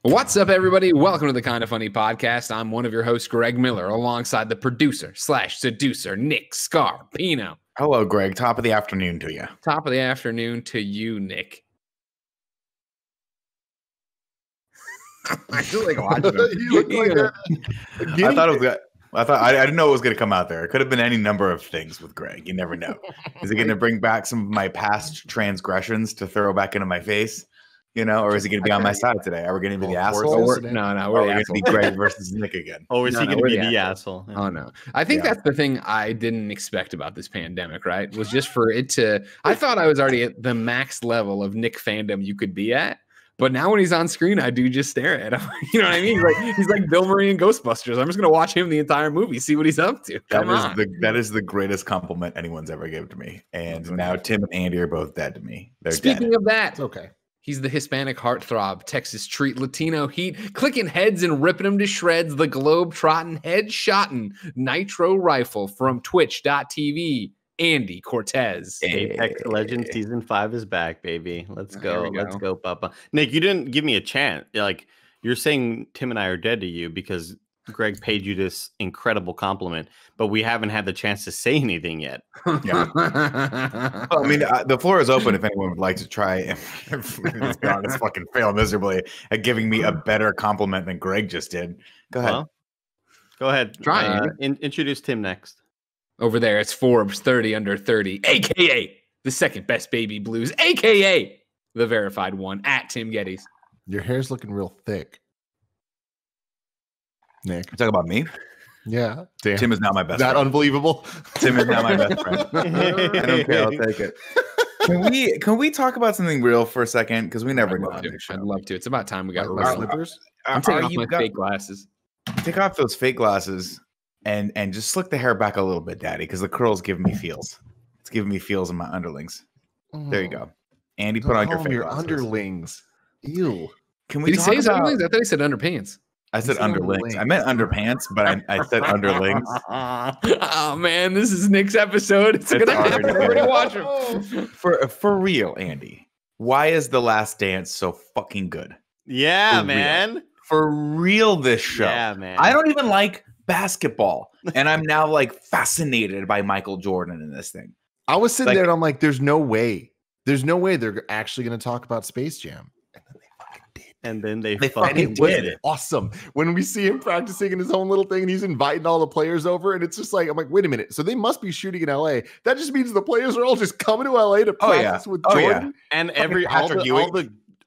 What's up, everybody? Welcome to the Kind of Funny podcast. I'm one of your hosts, Greg Miller, alongside the producer / seducer, Nick Scarpino. Hello, Greg. Top of the afternoon to you. Top of the afternoon to you, Nick. I feel like watching him. I didn't know it was going to come out there. It could have been any number of things with Greg. You never know. Is he going to bring back some of my past transgressions to throw back into my face? You know, or is he going to be on my side today? Are we going to be the asshole? No, we're going to be Greg versus Nick again. Or is he going to be the asshole? Yeah. Oh, no. I think that's the thing I didn't expect about this pandemic, right? Was just for it to, I thought I was already at the max level of Nick fandom you could be at. But now when he's on screen, I do just stare at him. You know what I mean? He's like Bill Murray in Ghostbusters. I'm just going to watch him the entire movie, see what he's up to. That is the greatest compliment anyone's ever given to me. And now Tim and Andy are both dead to me. Speaking of that, it's okay. He's the Hispanic heartthrob, Texas treat, Latino heat, clicking heads and ripping them to shreds, the globe-trotting, head-shotting nitro rifle from twitch.tv, Andy Cortez. Apex Legends Season 5 is back, baby. Let's go. Let's go, Papa. Nick, you didn't give me a chance. Like, you're saying Tim and I are dead to you because Greg paid you this incredible compliment, but we haven't had the chance to say anything yet. Yeah. Well, I mean, the floor is open if anyone would like to try and fucking fail miserably at giving me a better compliment than Greg just did. Go ahead. Well, go ahead. Try introduce Tim next. Over there, it's Forbes 30 under 30, a.k.a. the second best baby blues, a.k.a. the verified one, at Tim Gettys. Your hair's looking real thick, Nick. You talk about me? Yeah. Damn. Tim is now my best friend. Unbelievable? Tim is now my best friend. I don't care. I'll take it. Can we talk about something real for a second? Because we never know. I'd love to. It's about time we got slippers. I'm taking off my fake glasses. Take off those fake glasses and just slick the hair back a little bit, Daddy, because the curls give me feels. It's giving me feels in my underlings. There you go. Andy, put on your fake glasses. Underlings. Ew. Can we Did he say his underlings? I thought he said underpants. I said underlings. I meant underpants, but I said underlings. Oh man, this is Nick's episode. It's gonna happen. Everybody watch him. For real, Andy. Why is The Last Dance so fucking good? Yeah, man. For real, this show. Yeah, man. I don't even like basketball, and I'm now like fascinated by Michael Jordan in this thing. I was sitting there and I'm like, there's no way they're actually going to talk about Space Jam. And then they fucking did it. Awesome. When we see him practicing in his own little thing and he's inviting all the players over, and it's just like, I'm like, wait a minute. So they must be shooting in LA. That just means the players are all just coming to LA to practice with Jordan. Yeah. And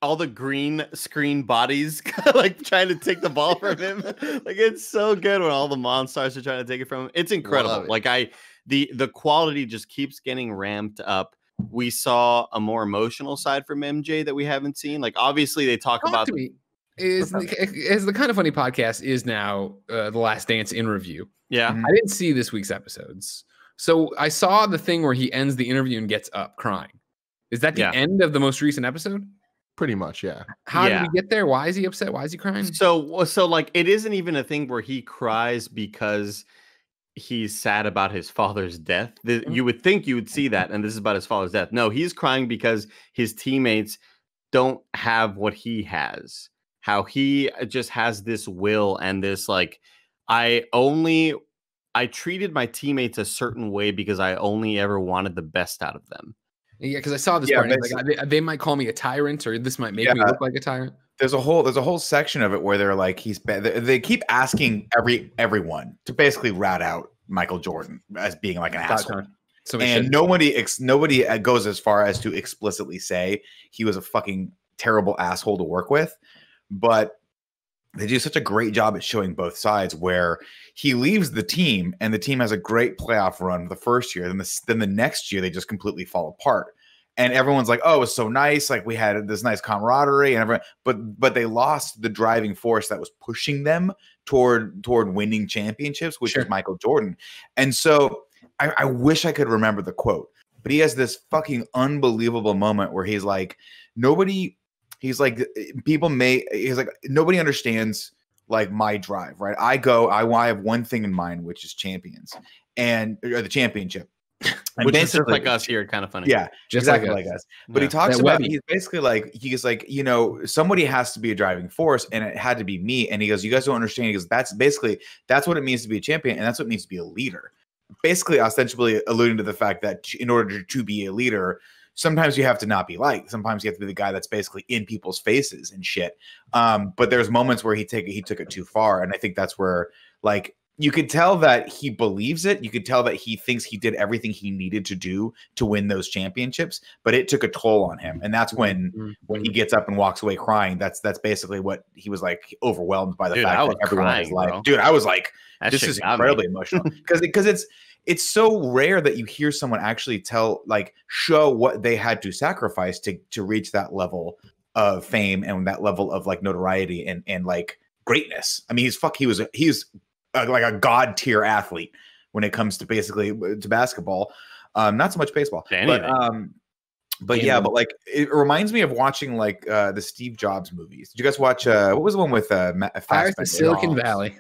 all the green screen bodies like trying to take the ball from him. Like, it's so good when all the monsters are trying to take it from him. It's incredible. Like the quality just keeps getting ramped up. We saw a more emotional side from MJ that we haven't seen. Like, obviously they talk about as the Kind of Funny podcast is now The Last Dance in review. Yeah. I didn't see this week's episodes. So I saw the thing where he ends the interview and gets up crying. Is that the end of the most recent episode? Pretty much, yeah. How did we get there? Why is he upset? Why is he crying? So like, it isn't even a thing where he cries because he's sad about his father's death. You would think you would see that, and this is about his father's death. No, he's crying because his teammates don't have what he has. How he just has this will and this like, I treated my teammates a certain way because I only ever wanted the best out of them. Yeah, because I saw this part. Like, they might call me a tyrant, or this might make me look like a tyrant. There's a whole section of it where they're like, they keep asking everyone to basically rat out Michael Jordan as being like an asshole. And nobody goes as far as to explicitly say he was a fucking terrible asshole to work with, but they do such a great job at showing both sides, where he leaves the team and the team has a great playoff run the first year. Then the next year, they just completely fall apart. And everyone's like, oh, it was so nice. Like, we had this nice camaraderie and everyone, but they lost the driving force that was pushing them toward winning championships, which is Michael Jordan. And so I wish I could remember the quote, but he has this fucking unbelievable moment where he's like, nobody understands like my drive, right? I have one thing in mind, which is champions or the championship. And which is just like us here, kind of funny. Yeah, just exactly like us. But he talks that about Webby. he's basically like somebody has to be a driving force, and it had to be me. And he goes, you guys don't understand. He goes, that's what it means to be a champion, and that's what it means to be a leader. Basically, ostensibly alluding to the fact that in order to be a leader, sometimes you have to not be liked. Sometimes you have to be the guy that's basically in people's faces and shit. But there's moments where he took it too far, and I think that's where like. You could tell that he believes it. You could tell that he thinks he did everything he needed to do to win those championships, but it took a toll on him. And that's when he gets up and walks away crying. That's basically what he was like, overwhelmed by the fact that everyone is like, dude, I was like, this is incredibly emotional because it's so rare that you hear someone actually show what they had to sacrifice to reach that level of fame and that level of like notoriety and like greatness. I mean, he's like a god tier athlete when it comes to basically to basketball, not so much baseball, but like it reminds me of watching like the Steve Jobs movies. Did you guys watch what was the one with Pirates of Silicon Valley?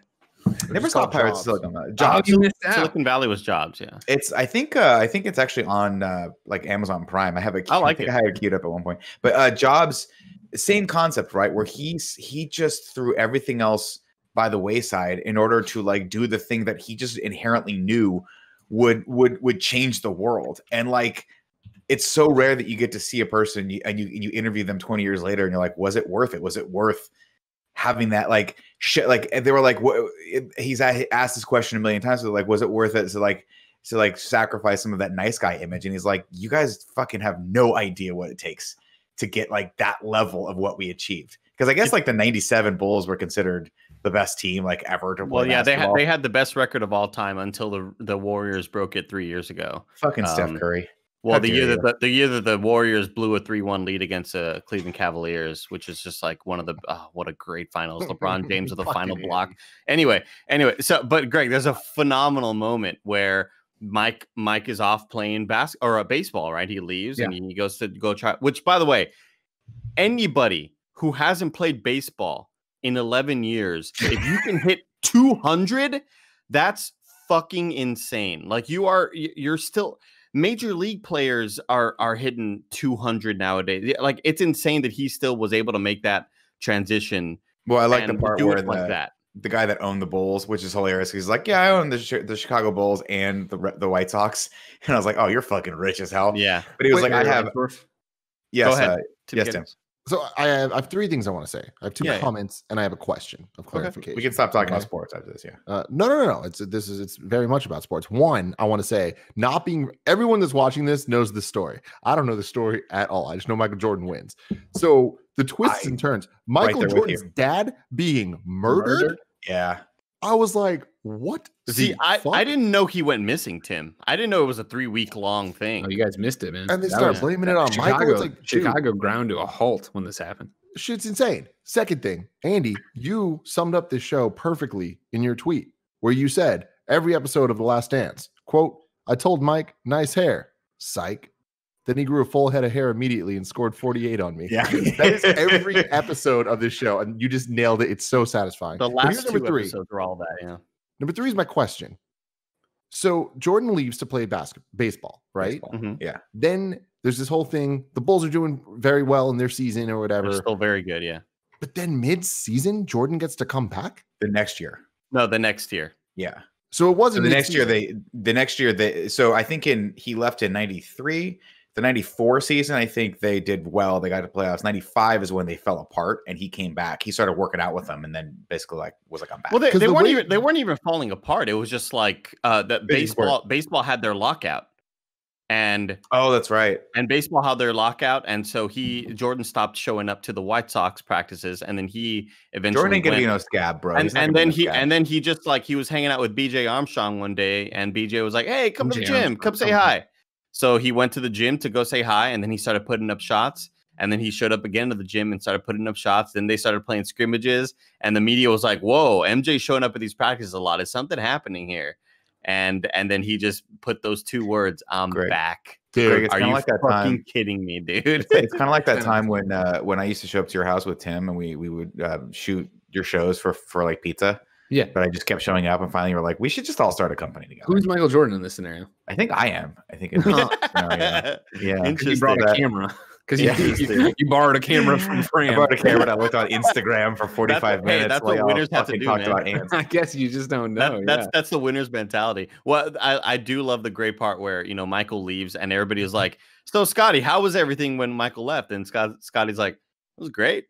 Never saw Pirates of Silicon Valley. Jobs. Silicon Valley was Jobs. Yeah, I think it's actually on like Amazon Prime. I have I had it queued up at one point, but Jobs, same concept, right? Where he just threw everything else by the wayside in order to like do the thing that he just inherently knew would change the world. And like, it's so rare that you get to see a person and you interview them 20 years later and you're like, was it worth it? Was it worth having that like shit? Like they were like, he's asked this question a million times. So like, was it worth it to like sacrifice some of that nice guy image? And he's like, you guys fucking have no idea what it takes to get like that level of what we achieved. Because I guess like the 97 Bulls were considered the best team like ever to play. Well, yeah, they had the best record of all time until the Warriors broke it 3 years ago. Fucking Steph Curry. Well, the year that the Warriors blew a 3-1 lead against the Cleveland Cavaliers, which is just like one of the what a great finals. LeBron James with the final block. Anyway, so but Greg, there's a phenomenal moment where Mike is off playing baseball, right? He leaves and he goes to go try. Which, by the way, anybody who hasn't played baseball in 11 years, if you can hit 200, that's fucking insane. Like you're still major league players are hitting 200 nowadays. Like it's insane that he still was able to make that transition. Well, I like the part where the guy that owned the Bulls, which is hilarious. He's like, yeah, I own the Chicago Bulls and the White Sox. And I was like, oh, you're fucking rich as hell. Yeah. But he was like, I have. Yes. Go ahead. Yes, Tim. So I have three things I want to say. I have two comments and I have a question of clarification. We can stop talking about sports after this. Yeah. No. It's very much about sports. One, I want to say, everyone that's watching this knows the story. I don't know the story at all. I just know Michael Jordan wins. So the twists and turns. Michael Jordan's dad being murdered. Yeah. I was like, what? See, I didn't know he went missing, Tim. I didn't know it was a 3-week long thing. Oh, you guys missed it, man. And they started blaming it on Michael. It's like, Chicago ground to a halt when this happened. Shit's insane. Second thing, Andy, you summed up this show perfectly in your tweet where you said, every episode of The Last Dance, quote, I told Mike, nice hair. Psych. Then he grew a full head of hair immediately and scored 48 on me. Yeah. That is every episode of this show. And you just nailed it. It's so satisfying. The last two episodes are all that, yeah. Number 3 is my question. So Jordan leaves to play baseball, right? Mm-hmm. Yeah. Then there's this whole thing. The Bulls are doing very well in their season or whatever. They're still very good, yeah. But then mid-season, Jordan gets to come back? The next year. No, the next year. Yeah. So it wasn't the next year. So I think he left in 93. The 94 season, I think they did well. They got to playoffs. 95 is when they fell apart, and he came back. He started working out with them, and then basically was like, I'm back. Well, they weren't even falling apart. It was just like that baseball had their lockout, and that's right. And baseball had their lockout, and so Jordan stopped showing up to the White Sox practices, and then he eventually Jordan ain't gonna be no scab, bro. And then he just like he was hanging out with BJ Armstrong one day, and BJ was like, "Hey, come to the gym, come say hi." So he went to the gym to go say hi, and then he started putting up shots. And then he showed up again to the gym and started putting up shots. Then they started playing scrimmages, and the media was like, "Whoa, MJ showing up at these practices a lot. Is something happening here?" And then he just put those two words, "I'm back." Dude, are you like that fucking time. Kidding me, dude? It's kind of like that time when I used to show up to your house with Tim, and we would shoot your shows for like pizza. Yeah. But I just kept showing up, and finally we're like, we should just all start a company together. Who's Michael Jordan in this scenario? I think I am. I think in this scenario. Yeah. You brought a camera. Because you borrowed a camera from Fran. I borrowed a camera and I looked on Instagram for 45 minutes. That's what winners have to do, man. About ants. I guess you just don't know. That's the winner's mentality. Well, I do love the great part where, you know, Michael leaves and everybody is like, so Scotty, how was everything when Michael left? And Scotty's like, it was great.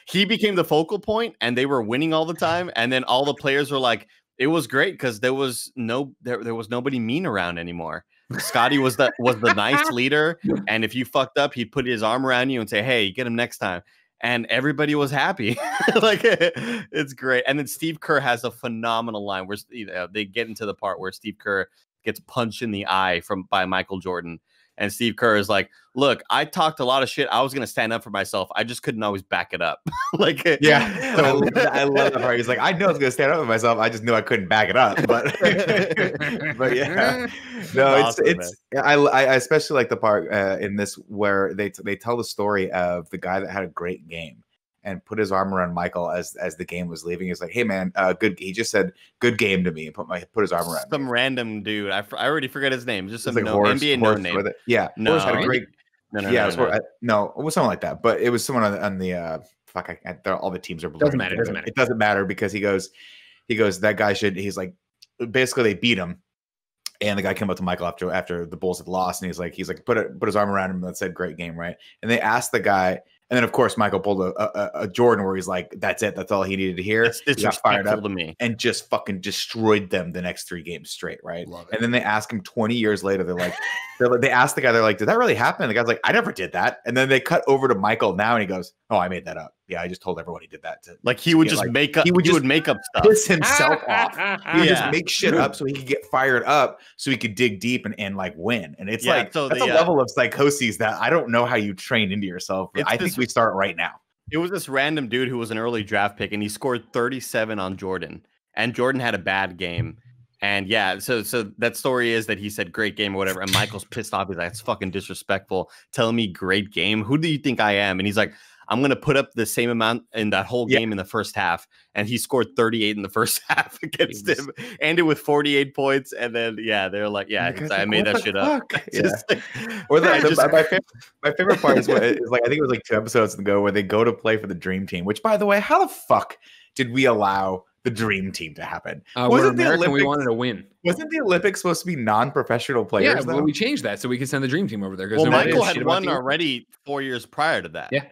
He became the focal point and they were winning all the time. And then all the players were like, it was great because there was nobody mean around anymore. Scotty was the nice leader, and if you fucked up, he'd put his arm around you and say, "Hey, get him next time." And everybody was happy. Like, it's great. And then Steve Kerr has a phenomenal line where they get into the part where Steve Kerr gets punched in the eye by Michael Jordan. And Steve Kerr is like, look, I talked a lot of shit. I was going to stand up for myself. I just couldn't always back it up. Like, yeah. So I love that part. He's like, I know I was going to stand up for myself. I just knew I couldn't back it up. But yeah, no, awesome, it's I especially like the part in this where they tell the story of the guy that had a great game and put his arm around Michael as the game was leaving. He's like, hey man, good. He just said good game to me and put his arm around some random dude. I already forgot his name. Just some like NBA no name. Yeah. No, had a great. No, it was something like that. But it was someone on the all the teams are blurring. Doesn't matter. It doesn't matter because he goes, that guy should. He's like, basically they beat him. And the guy came up to Michael after the Bulls had lost, and he's like, put his arm around him and said, "Great game, right?" And they asked the guy, and then of course Michael pulled a Jordan where he's like, "That's it, that's all he needed to hear." He got fired up to me and just fucking destroyed them the next 3 games straight, right? And then they ask him 20 years later, they asked the guy, they're like, "Did that really happen?" And the guy's like, "I never did that." And then they cut over to Michael now, and he goes, "Oh, I made that up. Yeah, I just told everyone he did that." He would just make up. He would make up stuff, piss himself off. He would just make shit up so he could get fired up, so he could dig deep and like win. And it's that's a level of psychosis that I don't know how you train into yourself. I think we start right now. It was this random dude who was an early draft pick, and he scored 37 on Jordan, and Jordan had a bad game. And yeah, so that story is that he said great game or whatever, and Michael's pissed off. He's like, that's fucking disrespectful. Telling me great game. Who do you think I am? And he's like, I'm going to put up the same amount in that whole game in the first half. And he scored 38 in the first half against him. Ended with 48 points. And then, they're like, I made that shit up. My favorite part is like, I think it was like 2 episodes ago where they go to play for the Dream Team, which, by the way, how the fuck did we allow the Dream Team to happen? Wasn't the Olympics, we wanted to win. Wasn't the Olympics supposed to be non-professional players? Yeah, well, we changed that so we could send the Dream Team over there. Well, Michael had won already 4 years prior to that. Yeah.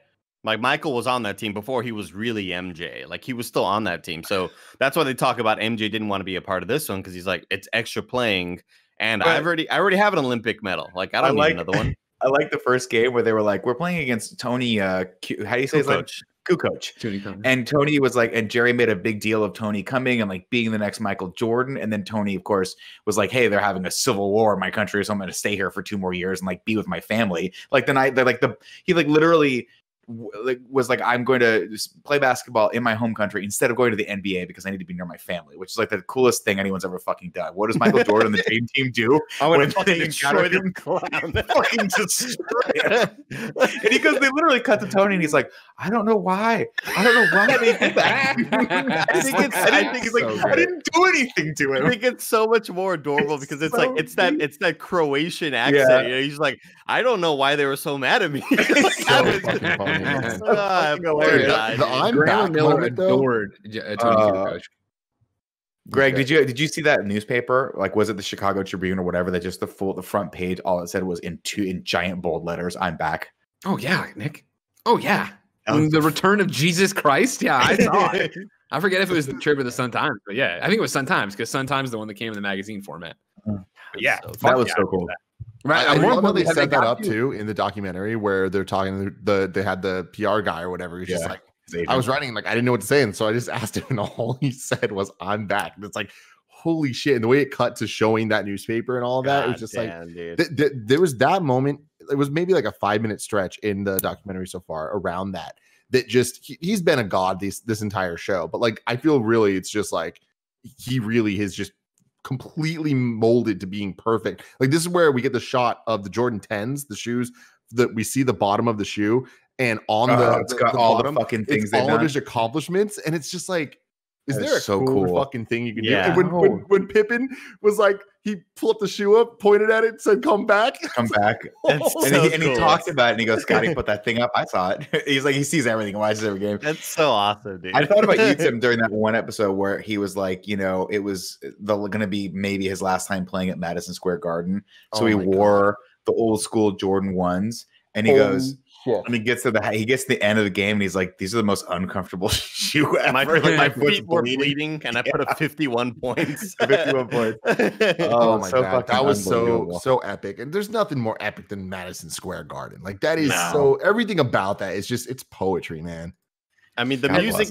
Like, Michael was on that team before he was really MJ. Like, he was still on that team. So that's why they talk about MJ didn't want to be a part of this one, because he's like, it's extra playing. And I already have an Olympic medal. Like, I don't need another one. I like the first game where they were like, we're playing against Tony. How do you say his name? Kukoc. And Tony was like, and Jerry made a big deal of Tony coming and like being the next Michael Jordan. And then Tony, of course, was like, hey, they're having a civil war in my country, so I'm going to stay here for 2 more years and like be with my family. Like he literally was like, I'm going to play basketball in my home country instead of going to the NBA because I need to be near my family, which is like the coolest thing anyone's ever fucking done. What does Michael Jordan and the Dream Team do? I want to fucking destroy them. Fucking destroy him. And he goes, they literally cut to Tony and he's like, I don't know why they did that. I think he's like, I didn't do anything to him. I think it's so much more adorable because it's like it's that Croatian accent. Yeah. You know, he's like, I don't know why they were so mad at me. Graham Miller adored Tony Kukoc. Greg, did you see that newspaper? Like, was it the Chicago Tribune or whatever? That just the front page, all it said was in giant bold letters, "I'm back." Oh yeah, Nick. Oh yeah, the return of Jesus Christ. Yeah, I saw it. I forget if it was the Trib or the Sun Times, but yeah, I think it was Sun Times because Sun Times is the one that came in the magazine format. But yeah, that was so cool. Right, I love how they set that up too in the documentary where they're talking. They had the PR guy or whatever. He's just like, I was writing, like I didn't know what to say, and so I just asked him, and all he said was, "I'm back." And it's like, holy shit! And the way it cut to showing that newspaper and all of that, it was just there was that moment. It was maybe like a 5-minute stretch in the documentary so far around that just he's been a god this entire show, but like I feel really it's just like he really has just completely molded to being perfect. Like this is where we get the shot of the Jordan 10s, the shoes that we see the bottom of the shoe, and on it's got all bottom, the fucking things, all of his accomplishments, and it's just like Is there a so cool fucking thing you can do? And when Pippin was like, he pulled up the shoe up, pointed at it, said, "Come back, come back." And he talked about it, and he goes, "Scotty, put that thing up. I saw it." He's like, he sees everything, watches every game. That's so awesome, dude. I thought about you, Tim, during that one episode where he was like, you know, it was going to be maybe his last time playing at Madison Square Garden, so he wore the old school Jordan 1s, and he goes. And he gets to the end of the game, and he's like, "These are the most uncomfortable shoe ever." My feet were bleeding, and I put up 51 points. 51 points. Oh my god, that was so epic. And there's nothing more epic than Madison Square Garden. Like that is so. Everything about that is just it's poetry, man. I mean, the music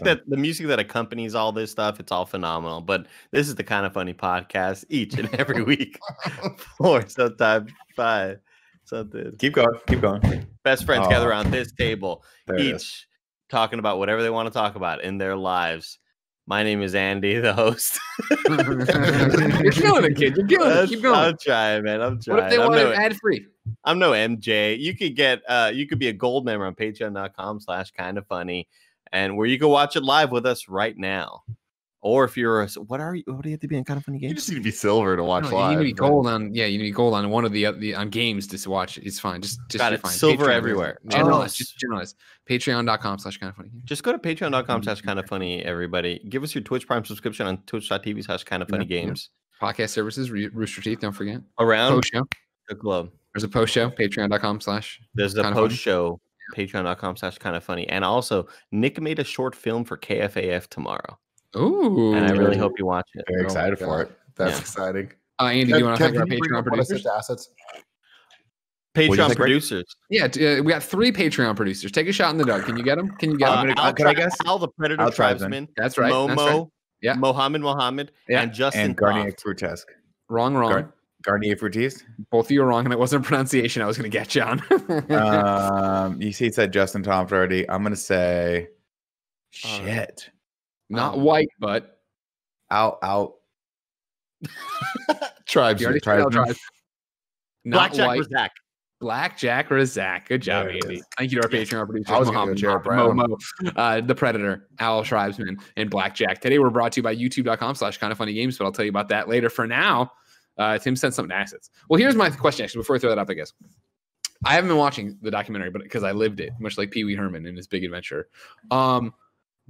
that accompanies all this stuff, it's all phenomenal. But this is the Kind of Funny podcast each and every week. 4, sometimes 5. Something. Keep going. Best friends gather around this table, each talking about whatever they want to talk about in their lives. My name is Andy, the host. You're killing it, kid. You're killing it. Keep going. I'm trying, man. I'm trying. What if they want it ad free? I'm no MJ. You could get you could be a gold member on patreon.com/kindoffunny, and where you can watch it live with us right now. Or if you're what do you have to be in Kind of Funny Games? You just need to be silver to watch live. You need to be gold on you need gold on one of the on games to watch. It's fine. Just got it. Fine. Silver Patreon, everywhere. Generalize. Patreon.com/kindoffunny. Just go to patreon.com/kindoffunny, everybody. Give us your Twitch Prime subscription on twitch.tv/kindoffunnygames. Podcast services, Rooster Teeth, don't forget. Around post show. The globe. There's a post show, patreon.com/ There's a post show, patreon.com/kindoffunny. And also, Nick made a short film for KFAF tomorrow. Ooh, and I really hope you watch it. Very excited for it. That's exciting. Andy, do you want to thank our Patreon producers? Assets? Patreon producers. Yeah, we got 3 Patreon producers. Take a shot in the dark. Can you get them? Can you get them? Can I guess? Al the Predator Tribesman. That's right. Momo. That's right. Yeah. Mohammed. Yeah. And Justin and Garnier Fruitesque. Wrong. Garnier Fruitesque. Both of you are wrong, and it wasn't a pronunciation I was going to get you on. You see, it said Justin Toms already. I'm going to say shit. Not white, but out. Tribes. Not Blackjack white. Razak. Blackjack Razak. Good job, Andy. Thank you to our Patreon producers, Momo, the Predator, Owl Tribesman, and Blackjack. Today we're brought to you by youtube.com/kindoffunnygames, but I'll tell you about that later. For now, Tim sent something to Assets. Well, here's my question, actually, before I throw that up, I guess. I haven't been watching the documentary, but because I lived it, much like Pee Wee Herman in his Big Adventure.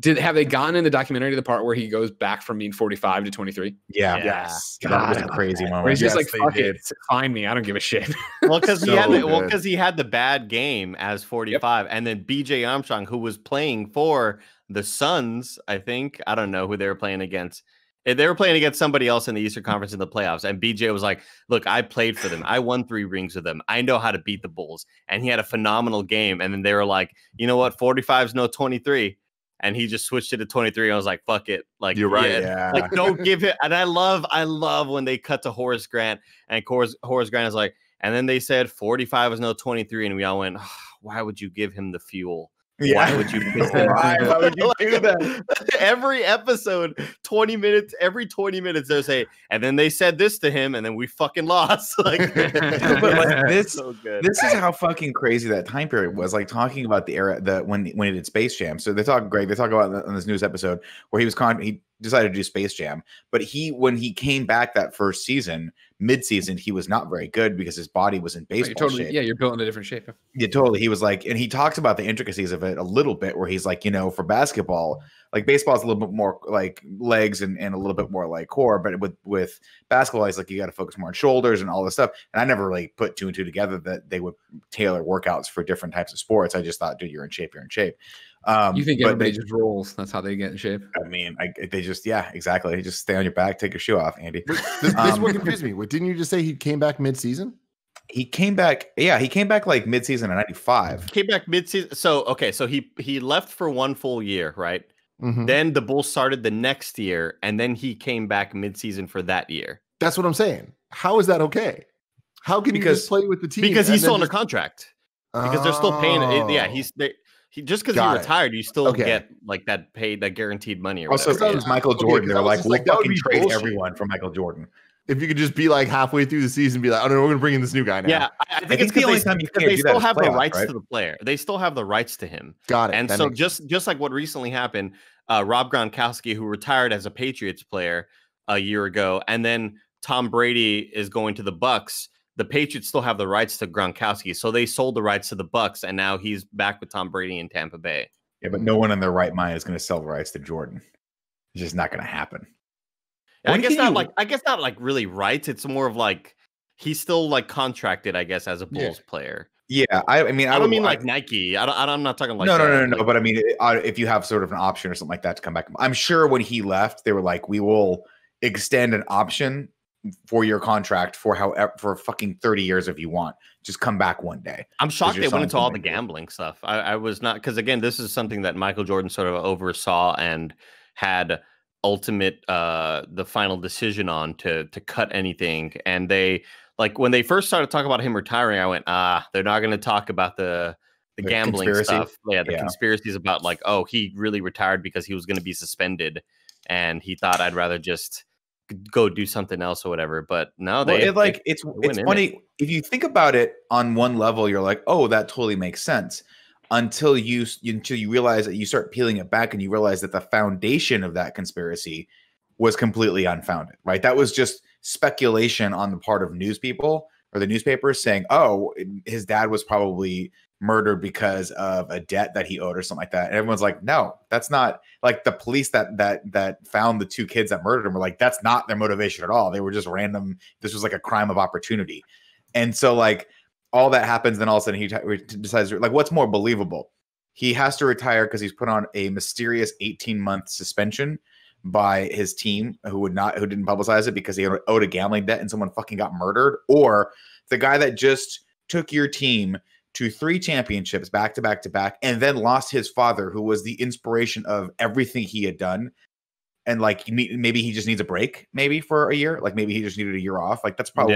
Have they gotten in the documentary to the part where he goes back from being 45 to 23? Yeah. Yes. That was a crazy moment. Where he's just like, fuck it, find me. I don't give a shit. Well, because he had the bad game as 45, and then BJ Armstrong, who was playing for the Suns, I think. I don't know who they were playing against. They were playing against somebody else in the Eastern Conference in the playoffs, and BJ was like, "Look, I played for them. I won 3 rings with them. I know how to beat the Bulls." And he had a phenomenal game. And then they were like, "You know what? 45 is no 23." And he just switched it to 23. I was like, fuck it. Like, you're right. Yeah. Like, don't give it. And I love when they cut to Horace Grant, and Horace Grant is like, and then they said 45 is no 23. And we all went, oh, why would you give him the fuel? Yeah. Why would you piss him why would you do that? Every episode, 20 minutes, every 20 minutes, there's and then they said this to him, and then we fucking lost. Like, but like this is how fucking crazy that time period was. Like talking about the era when he did Space Jam. So they talk about on this news episode where he decided to do Space Jam, but when he came back that first season, mid-season, he was not very good because his body was in baseball shape. Yeah, you're built in a different shape. Yeah, totally. He was like, and he talks about the intricacies of it a little bit, where he's like, for basketball, like baseball is a little bit more like legs and a little bit more like core, but with basketball, he's like, you got to focus more on shoulders and all this stuff. And I never really put 2 and 2 together that they would tailor workouts for different types of sports. I just thought, dude, you're in shape. You're in shape. You think everybody just rolls? That's how they get in shape. I mean, they just, yeah, exactly. You just stay on your back, take your shoe off, Andy. This is what confused me. Didn't you just say he came back mid-season? He came back. Yeah, he came back like mid-season in '95. Came back mid-season. So he left for 1 full year, right? Mm-hmm. Then the Bulls started the next year, and then he came back mid-season for that year. That's what I'm saying. How is that okay? How can you just play with the team? Because he's still under contract. Because they're still paying it. Yeah, he just because he retired, you still get like that paid, that guaranteed money. Or also, it was Michael Jordan. They're like, we'll fucking trade everyone for Michael Jordan. If you could just be like halfway through the season, be like, oh no, we're going to bring in this new guy now. Yeah, I think it's the only time you can't they do still that have the playoffs, rights right? to the player. They still have the rights to him. Got it. And so just like what recently happened, Rob Gronkowski, who retired as a Patriots player a year ago, and then Tom Brady is going to the Bucks. The Patriots still have the rights to Gronkowski, so they sold the rights to the Bucks, and now he's back with Tom Brady in Tampa Bay. Yeah, but no one in their right mind is going to sell the rights to Jordan. It's just not going to happen. I guess not like really rights. It's more of like he's still like contracted, I guess, as a Bulls player. Yeah, I mean, I don't mean like Nike. I'm not talking like no. But I mean, if you have sort of an option or something like that to come back, I'm sure when he left, they were like, we will extend an option for your contract for fucking 30 years if you want. Just come back one day. I'm shocked they went into all the gambling stuff. I was not, because again, this is something that Michael Jordan sort of oversaw and had ultimate the final decision on to cut anything. And they, like, when they first started talking about him retiring, I went, they're not going to talk about the gambling conspiracy stuff. Yeah, the conspiracies about like, oh, he really retired because he was going to be suspended and he thought I'd rather just go do something else or whatever. But no, it's funny if you think about it on one level, you're like, oh, that totally makes sense. Until you realize that you start peeling it back and you realize that the foundation of that conspiracy was completely unfounded, right? That was just speculation on the part of news people or the newspapers saying, oh, his dad was probably murdered because of a debt that he owed or something like that. And everyone's like, no, that's not, like, the police that found the two kids that murdered him were like, that's not their motivation at all. They were just random. This was like a crime of opportunity. And so like, all that happens, then all of a sudden he decides, like, what's more believable? He has to retire because he's put on a mysterious 18-month suspension by his team who didn't publicize it because he owed a gambling debt and someone fucking got murdered, or the guy that just took your team to 3 championships back to back to back and then lost his father, who was the inspiration of everything he had done. And like, maybe he just needs a break, maybe for a year. Like maybe he just needed a year off. Like that's probably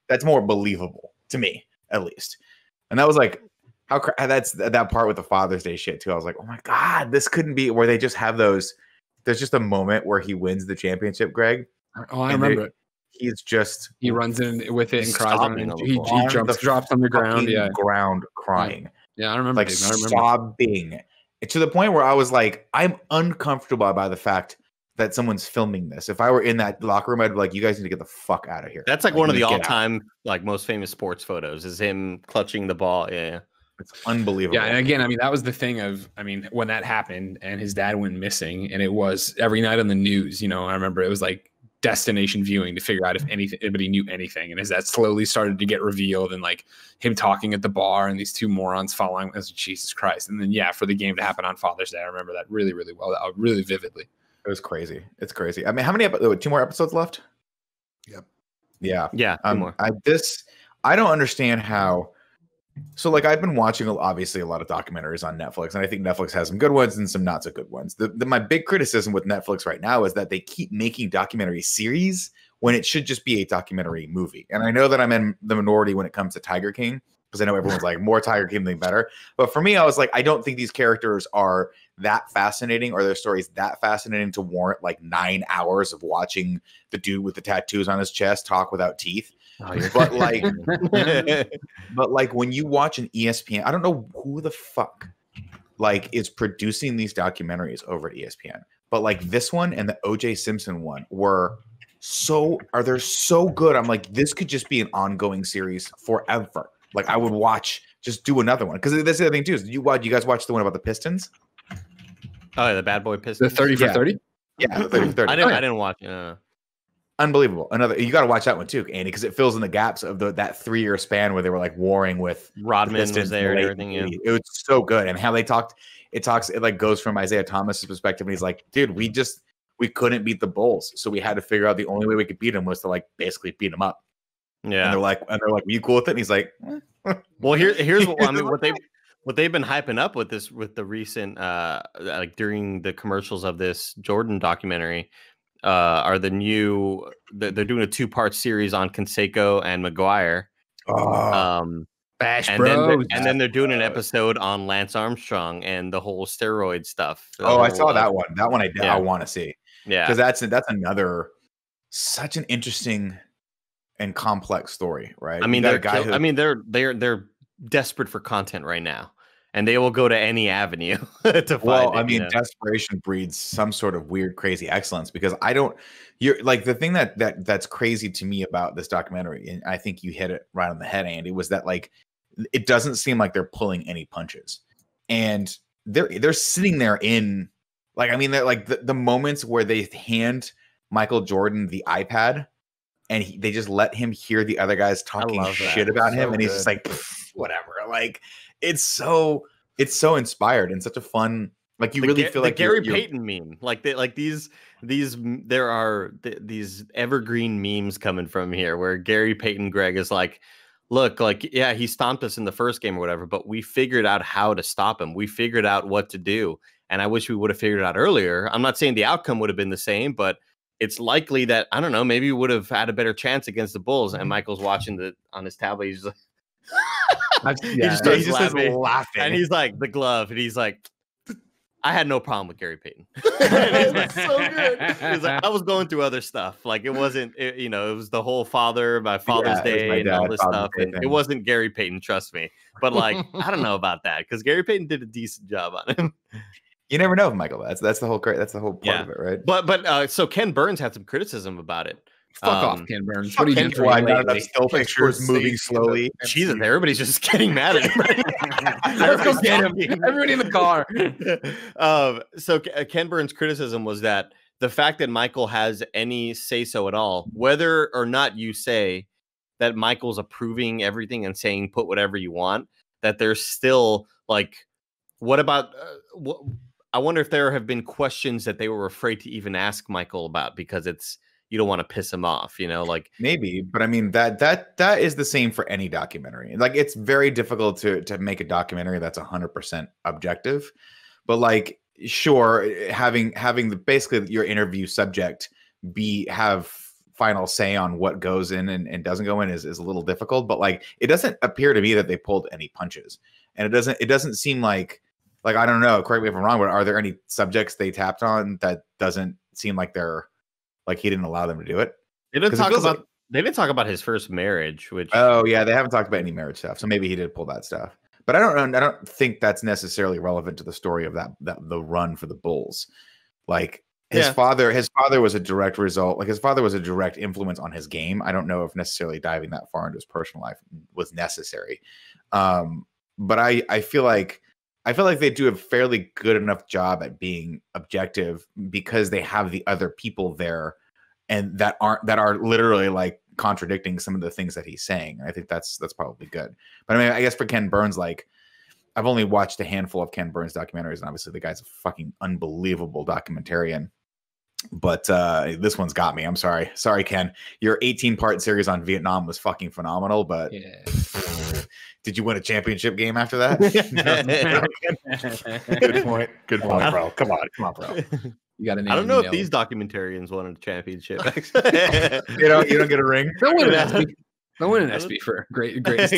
that's more believable to me, at least. And that was like, that's that part with the Father's Day shit too. I was like, oh my God, this couldn't be where they just have those. There's just a moment where he wins the championship, Greg. Oh, I remember it. He runs in with it and cries on it. He drops on the ground. Yeah. Ground crying. Yeah, I remember. Like sobbing to the point where I was like, I'm uncomfortable by the fact that someone's filming this. If I were in that locker room, I'd be like, you guys need to get the fuck out of here. That's like one of the all-time like most famous sports photos is him clutching the ball. Yeah. It's unbelievable. Yeah, and again, I mean, that was the thing of, I mean, when that happened and his dad went missing, and it was every night on the news, you know, I remember it was like destination viewing to figure out if anybody knew anything. And as that slowly started to get revealed and like him talking at the bar and these two morons following, as Jesus Christ. And then, yeah, for the game to happen on Father's Day, I remember that really, really well, really vividly. It was crazy. It's crazy. I mean, how many 2 more episodes left? Yep. Yeah. 2 more. I don't understand how. So like I've been watching obviously a lot of documentaries on Netflix, and I think Netflix has some good ones and some not so good ones. My big criticism with Netflix right now is that they keep making documentary series when it should just be a documentary movie. And I know that I'm in the minority when it comes to Tiger King, because I know everyone's like more Tiger King than better. But for me, I was like, I don't think these characters are that fascinating or their stories that fascinating to warrant like 9 hours of watching the dude with the tattoos on his chest talk without teeth. But like when you watch an ESPN, I don't know who the fuck like is producing these documentaries over at ESPN, but like this one and the OJ Simpson one they're so good. I'm like, this could just be an ongoing series forever. Like I would just do another one, because that's the other thing too. Is you guys watch the one about the Pistons? Oh, yeah, the Bad Boy Pistons. The 30 for 30. Yeah, the 30 for 30. I didn't watch it. Unbelievable. You got to watch that one too, Andy, because it fills in the gaps of that 3-year span where they were like warring with Rodman was there and everything. Yeah. It was so good, and how they talked. It like goes from Isaiah Thomas's perspective, and he's like, dude, we couldn't beat the Bulls, so we had to figure out the only way we could beat them was to like basically beat them up. Yeah, and they're like, were you cool with it? And he's like, well, here's what I mean. What they've been hyping up with the recent like during the commercials of this Jordan documentary are they're doing a 2-part series on Canseco and McGuire. Bash and Bros. Then they're doing an episode on Lance Armstrong and the whole steroid stuff. I saw that one. That one I want to see. Yeah, because that's another such an interesting and complex story, right? I mean, they're desperate for content right now, and they will go to any avenue to find it. I mean, desperation breeds some sort of weird, crazy excellence, because you're like, the thing that's crazy to me about this documentary, and I think you hit it right on the head, Andy, was that like, it doesn't seem like they're pulling any punches, and they're sitting there in like, I mean, they're like the moments where they hand Michael Jordan the iPad and they just let him hear the other guys talking shit about him, and he's just like, whatever. Like, it's so inspired and such a fun, like, you really feel like Gary Payton meme, there are these evergreen memes coming from here where Gary Payton Greg is like, look, like, yeah, he stomped us in the first game or whatever, but we figured out how to stop him. We figured out what to do. And I wish we would have figured it out earlier. I'm not saying the outcome would have been the same, but it's likely that, I don't know, maybe we would have had a better chance against the Bulls. And Michael's watching on his tablet. He's like, he just starts laughing. And he's like, the glove. And he's like, I had no problem with Gary Payton. It's so good. He's like, I was going through other stuff. Like, it wasn't, it was the whole my Father's Day and all this stuff. And it wasn't Gary Payton, trust me. But like, I don't know about that, because Gary Payton did a decent job on him. You never know, Michael. That's the whole part of it, right? But so Ken Burns had some criticism about it. Fuck off, Ken Burns. What are you doing? Not enough still pictures moving slowly. Jesus, everybody's just getting mad at him. Let's go get him. Everybody in the car. So Ken Burns' criticism was that the fact that Michael has any say-so at all, whether or not you say that Michael's approving everything and saying put whatever you want, that there's still like, what about I wonder if there have been questions that they were afraid to even ask Michael about, because you don't want to piss him off, like maybe. But I mean, that is the same for any documentary. Like, it's very difficult to make a documentary that's 100% objective. But like, sure, having basically your interview subject have final say on what goes in and doesn't go in is a little difficult. But like, it doesn't appear to me that they pulled any punches, and it doesn't seem like I don't know, correct me if I'm wrong, but are there any subjects they tapped on that doesn't seem like they're like, he didn't allow them to do it? They didn't talk about his first marriage, which, oh yeah, they haven't talked about any marriage stuff, so maybe he did pull that stuff. But I don't think that's necessarily relevant to the story of the run for the Bulls. Like, his father was a direct result. Like, his father was a direct influence on his game. I don't know if necessarily diving that far into his personal life was necessary. But I feel like they do a fairly good enough job at being objective, because they have the other people there, and that are literally like contradicting some of the things that he's saying. I think that's probably good. But I mean, I guess for Ken Burns, like, I've only watched a handful of Ken Burns documentaries, and obviously the guy's a fucking unbelievable documentarian. But this one's got me. I'm sorry, Ken. Your 18-part series on Vietnam was fucking phenomenal, but did you win a championship game after that? Good point, bro. Come on, bro. You got. I don't know if these documentarians won a championship. you don't get a ring. Don't win an SB. Don't win an SB for greatest.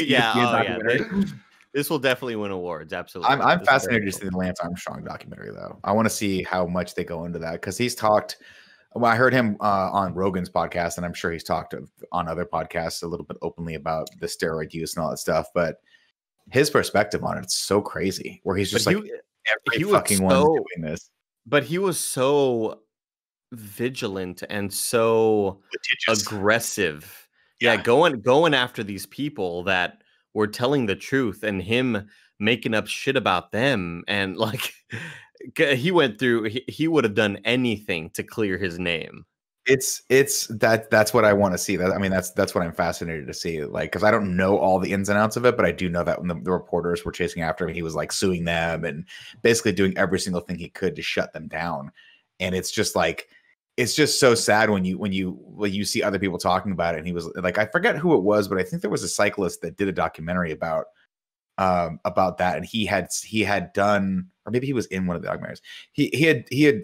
This will definitely win awards. Absolutely. I'm fascinated to see the Lance Armstrong documentary, though. I want to see how much they go into that, because he's talked. Well, I heard him on Rogan's podcast, and I'm sure he's talked on other podcasts a little bit openly about the steroid use and all that stuff. But his perspective on it's so crazy, where he's just every fucking one's doing this. But he was so vigilant and so aggressive. Yeah, going after these people that were telling the truth, and him making up shit about them, and like, he went through. He would have done anything to clear his name. That's what I want to see. That's what I'm fascinated to see. Like, because I don't know all the ins and outs of it, but I do know that when the reporters were chasing after him, he was like suing them and basically doing every single thing he could to shut them down. And it's just like, it's just so sad when you see other people talking about it. And he was like, I forget who it was, but I think there was a cyclist that did a documentary about that, and he had done, or maybe he was in one of the documentaries. He had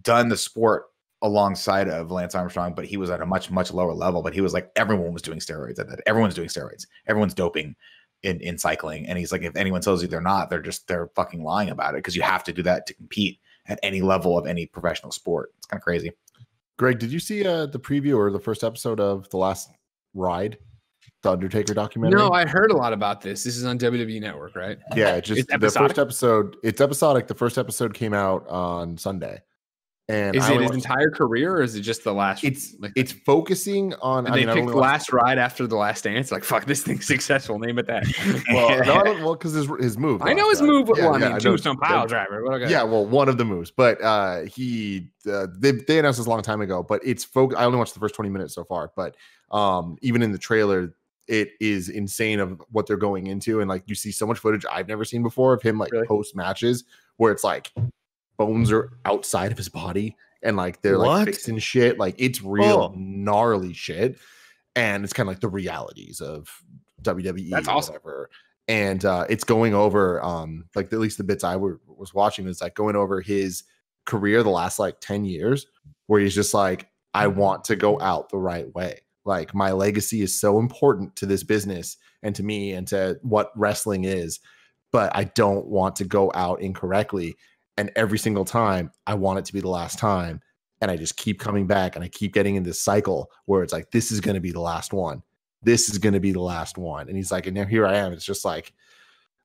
done the sport alongside of Lance Armstrong, but he was at a much lower level. But he was like, everyone was doing steroids at that. Everyone's doing steroids. Everyone's doping in cycling. And he's like, if anyone tells you they're not, they're fucking lying about it, because you have to do that to compete at any level of any professional sport. It's kind of crazy. Greg, did you see the preview or the first episode of The Last Ride, the Undertaker documentary? No, I heard a lot about this. This is on WWE Network, right? Yeah, just the first episode. It's episodic. The first episode came out on Sunday. And is it his entire career, or is it just the last? It's focusing on. Did they pick The Last Ride after The Last Dance? Like, fuck, this thing's successful. Name it that. Well, because his move. I know his move. Well, I mean, Tombstone Pile Driver. Yeah, well, one of the moves, but they announced this a long time ago. But it's I only watched the first 20 minutes so far, but even in the trailer, it is insane of what they're going into, and like you see so much footage I've never seen before of him like post matches where it's like bones are outside of his body and like they're like fixing shit. Like it's real gnarly shit. And it's kind of like the realities of WWE. That's awesome. Whatever. And it's going over like at least the bits I was watching is like going over his career the last like 10 years where he's just like, I want to go out the right way. Like my legacy is so important to this business and to me and to what wrestling is, but I don't want to go out incorrectly. And every single time I want it to be the last time. And I just keep coming back and I keep getting in this cycle where it's like, this is going to be the last one. This is going to be the last one. And he's like, and now here I am. It's just like,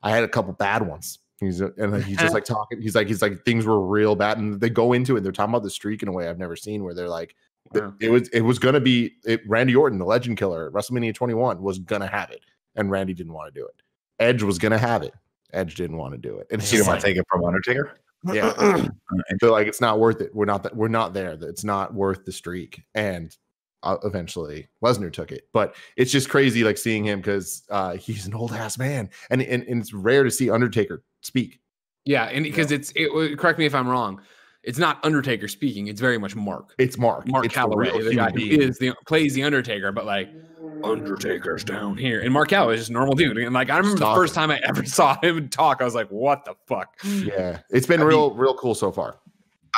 I had a couple bad ones. He's just like talking. He's like, things were real bad. And they go into it. They're talking about the streak in a way I've never seen where they're like, it was going to be Randy Orton, the legend killer at WrestleMania 21 was going to have it. And Randy didn't want to do it. Edge was going to have it. Edge didn't want to do it. And he didn't want to take it from Undertaker. Yeah. And so like, it's not worth it. We're not there. It's not worth the streak. And eventually Lesnar took it, but it's just crazy. Like seeing him because he's an old ass man and it's rare to see Undertaker speak. Yeah. And because correct me if I'm wrong. It's not Undertaker speaking. It's very much Mark. It's Mark. Mark Calloway, the guy who plays the Undertaker, but like Undertaker's down here. And Mark Calloway is just a normal dude. And like I remember the first time I ever saw him talk, I was like, what the fuck? Yeah. It's been real cool so far.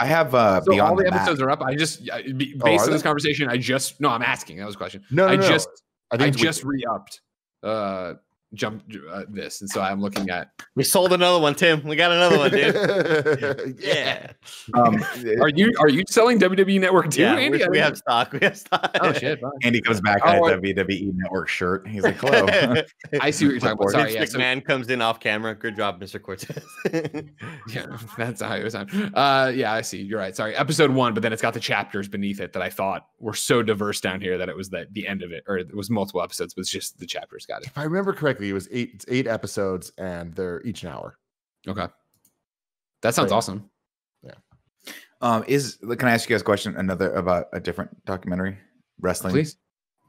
I have so Beyond all the episodes are up. I just based on this conversation, I'm asking. That was a question. I just re-upped this, and so I'm looking at. We sold another one, Tim. We got another one, dude. Yeah. Are you selling WWE Network too, Andy? We have stock. Oh shit! Fine. Andy comes back in a WWE Network shirt. He's like, "Hello." I see what you're talking about. Sorry, Vince McMahon comes in off camera. Good job, Mr. Cortez. Yeah, that's how it was. Yeah, I see. You're right. Sorry, episode 1, but then it's got the chapters beneath it that I thought were so diverse down here that it was the end of it, or it was multiple episodes, but it's just the chapters. Got it. If I remember correctly, it was 8 episodes, and they're each an hour. Okay, that sounds awesome. Yeah. Can I ask you guys a question? About a different documentary, wrestling, please.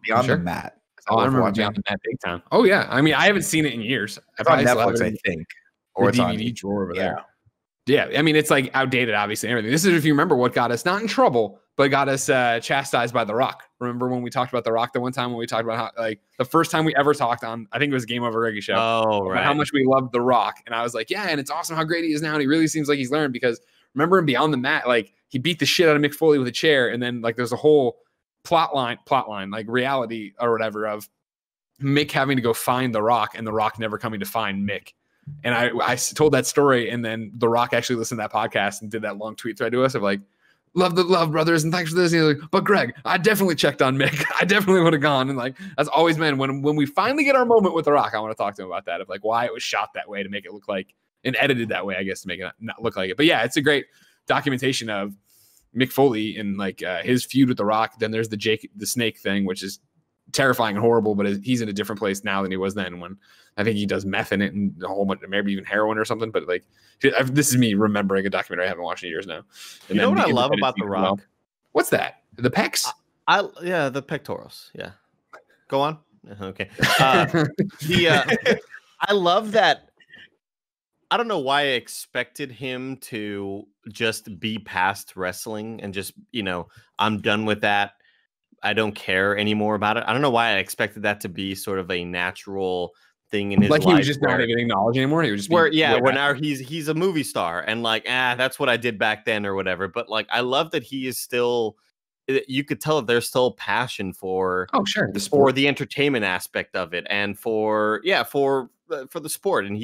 Beyond the Mat. I remember Beyond the Mat big time. Oh yeah, I mean I haven't seen it in years. It's on Netflix, I think, or it's DVD drawer over there. Yeah, I mean it's like outdated, obviously. Everything. This is if you remember what got us not in trouble, but got us chastised by The Rock. Remember when we talked about The Rock the one time when we talked about how like the first time we ever talked on, I think it was Game Over Reggae Show. Oh, right. How much we loved The Rock, and I was like, yeah, and it's awesome how great he is now, and he really seems like he's learned because remember in Beyond the Mat, like he beat the shit out of Mick Foley with a chair, and then like there's a whole plot line, like reality or whatever of Mick having to go find The Rock and The Rock never coming to find Mick. And I told that story, and then The Rock actually listened to that podcast and did that long tweet thread to us of like, love brothers, and thanks for this. And he's like, but Greg, I definitely checked on Mick. I definitely would have gone. And like, that's always been when we finally get our moment with The Rock, I want to talk to him about that of like why it was shot that way to make it look like and edited that way, I guess, to make it not look like it. But yeah, it's a great documentation of Mick Foley and like his feud with The Rock. Then there's the Snake thing, which is terrifying and horrible, but he's in a different place now than he was then when I think he does meth in it and a whole bunch, maybe even heroin or something. But like, this is me remembering a documentary I haven't watched in years now. And you know what I love about The Rock? Well, what's that? The pecs? The pectorals. Yeah. Go on. Okay. I love that. I don't know why I expected him to just be past wrestling and just, I'm done with that. I don't care anymore about it. I don't know why I expected that to be sort of a natural thing in his life. Like he was just not even acknowledged anymore. He was just where now he's a movie star and like, that's what I did back then or whatever. But like, I love that he is still, you could tell that there's still passion for, for the entertainment aspect of it and for the sport. And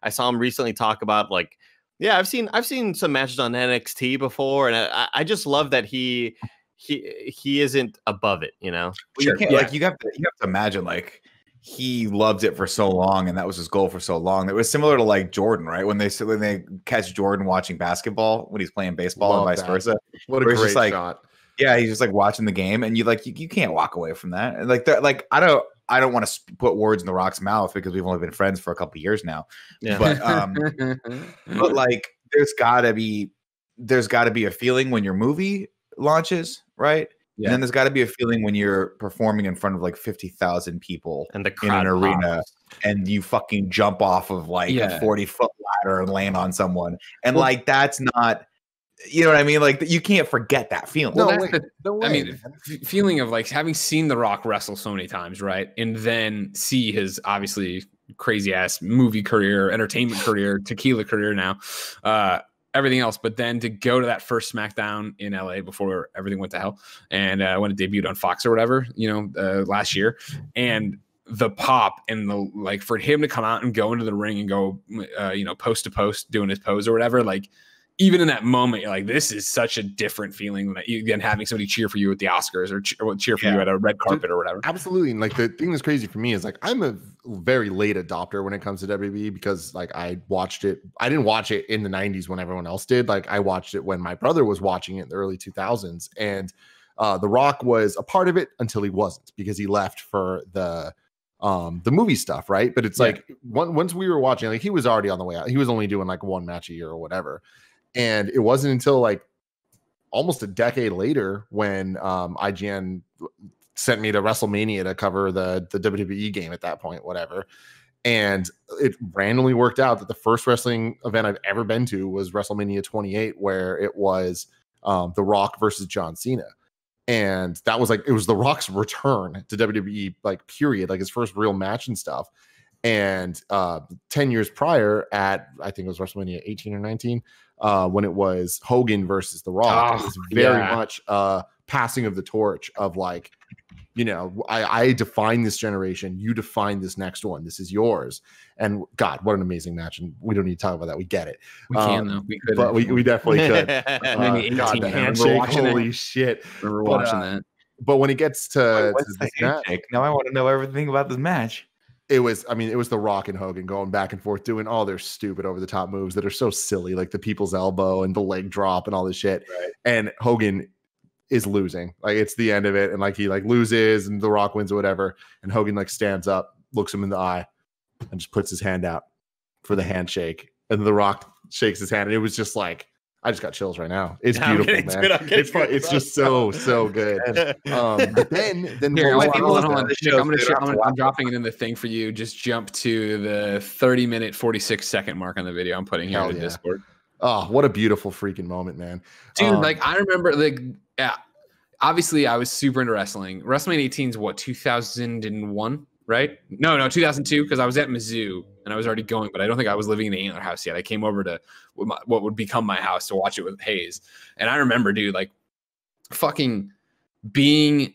I saw him recently talk about like, I've seen some matches on NXT before. And I just love that he he isn't above it, you know. Well, you can't like you have to imagine like he loved it for so long, and that was his goal for so long. It was similar to like Jordan, right? When they catch Jordan watching basketball when he's playing baseball and vice versa. What a great shot! Yeah, he's just like watching the game, and you can't walk away from that. And like that, like I don't want to put words in The Rock's mouth because we've only been friends for a couple of years now. Yeah. But like there's gotta be a feeling when your movie launches, right? Yeah. And then there's got to be a feeling when you're performing in front of like 50,000 people and the in an arena and you fucking jump off of like a 40-foot ladder and land on someone. And like, that's not, you know what I mean? Like you can't forget that feeling. No, I mean, feeling of like having seen The Rock wrestle so many times, right? And then see his obviously crazy ass movie career, entertainment career, tequila career now, everything else, but then to go to that first SmackDown in LA before everything went to hell, and when it debuted on Fox or whatever, last year, and the pop and the like for him to come out and go into the ring and go, post to post doing his pose or whatever, like even in that moment, you're like, this is such a different feeling than having somebody cheer for you at the Oscars or cheer for you at a red carpet or whatever. Absolutely. And like the thing that's crazy for me is like, I'm a very late adopter when it comes to WWE because like I didn't watch it in the 90s when everyone else did. Like I watched it when my brother was watching it in the early 2000s. And The Rock was a part of it until he wasn't because he left for the movie stuff. Right. But it's like once we were watching, like he was already on the way out. He was only doing like one match a year or whatever. And it wasn't until like almost a decade later when IGN sent me to WrestleMania to cover the WWE game at that point, whatever. And it randomly worked out that the first wrestling event I've ever been to was WrestleMania 28, where it was The Rock versus John Cena. And that was like, it was The Rock's return to WWE, like period, like his first real match and stuff. And 10 years prior at, I think it was WrestleMania 18 or 19, when it was Hogan versus The Rock, it was very much passing of the torch of like, I define this generation, you define this next one, this is yours. And God, what an amazing match. And we don't need to talk about that. We get it. We can though. We could, but we definitely could. God, the handshake, holy shit. Remember watching that. But when it gets to this match, now I want to know everything about this match. It was The Rock and Hogan going back and forth doing all their stupid over the top moves that are so silly, like the people's elbow and the leg drop and all this shit. Right. And Hogan is losing. Like it's the end of it. And like he like loses and The Rock wins or whatever. And Hogan like stands up, looks him in the eye and just puts his hand out for the handshake. And The Rock shakes his hand. And it was just like, I just got chills right now. It's beautiful, man. It's fun. It's just so good. But then here, hold on. I'm dropping it in the thing for you. Just jump to the 30-minute 46-second mark on the video I'm putting here in the Discord. Oh, what a beautiful freaking moment, man. Dude, like I remember obviously I was super into wrestling. WrestleMania 18 is what, 2001? Right? No, 2002, because I was at Mizzou and I was already going, but I don't think I was living in the Antler house yet. I came over to what would become my house to watch it with Hayes. And I remember, dude, like fucking being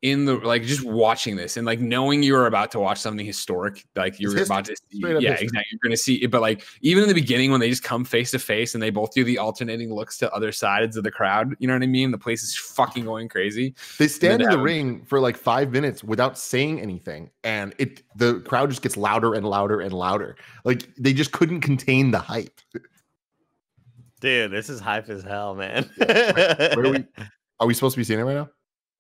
in the, like just watching this and like knowing you were about to watch something historic, like you're about to see. Yeah, exactly. You're going to see it. But like even in the beginning when they just come face to face and they both do the alternating looks to other sides of the crowd, you know what I mean? The place is fucking going crazy. They stand in the ring for like 5 minutes without saying anything. And the crowd just gets louder and louder and louder. Like they just couldn't contain the hype. Dude, this is hype as hell, man. Are we supposed to be seeing it right now?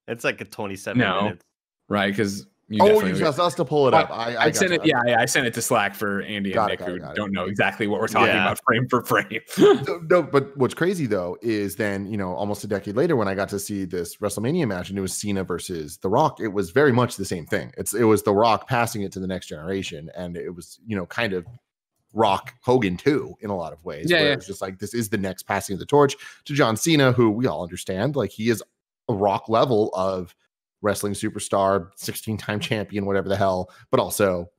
It's like a 27 minutes. Right, because you just us to pull it up. I sent it. Yeah, I sent it to Slack for Andy and Nick, who don't know exactly what we're talking about frame for frame. No, but what's crazy though is then almost a decade later when I got to see this WrestleMania match and it was Cena versus The Rock, it was very much the same thing. It was The Rock passing it to the next generation, and it was kind of Rock Hogan too in a lot of ways. Yeah, it's just like this is the next passing of the torch to John Cena, who we all understand, like he is a Rock level of wrestling superstar, 16-time champion, whatever the hell, but also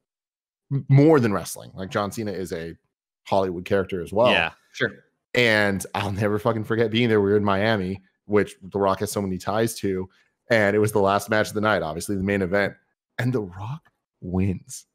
more than wrestling. Like John Cena is a Hollywood character as well. Yeah, sure. And I'll never fucking forget being there. We were in Miami, which The Rock has so many ties to, and it was the last match of the night, obviously the main event, and The Rock wins.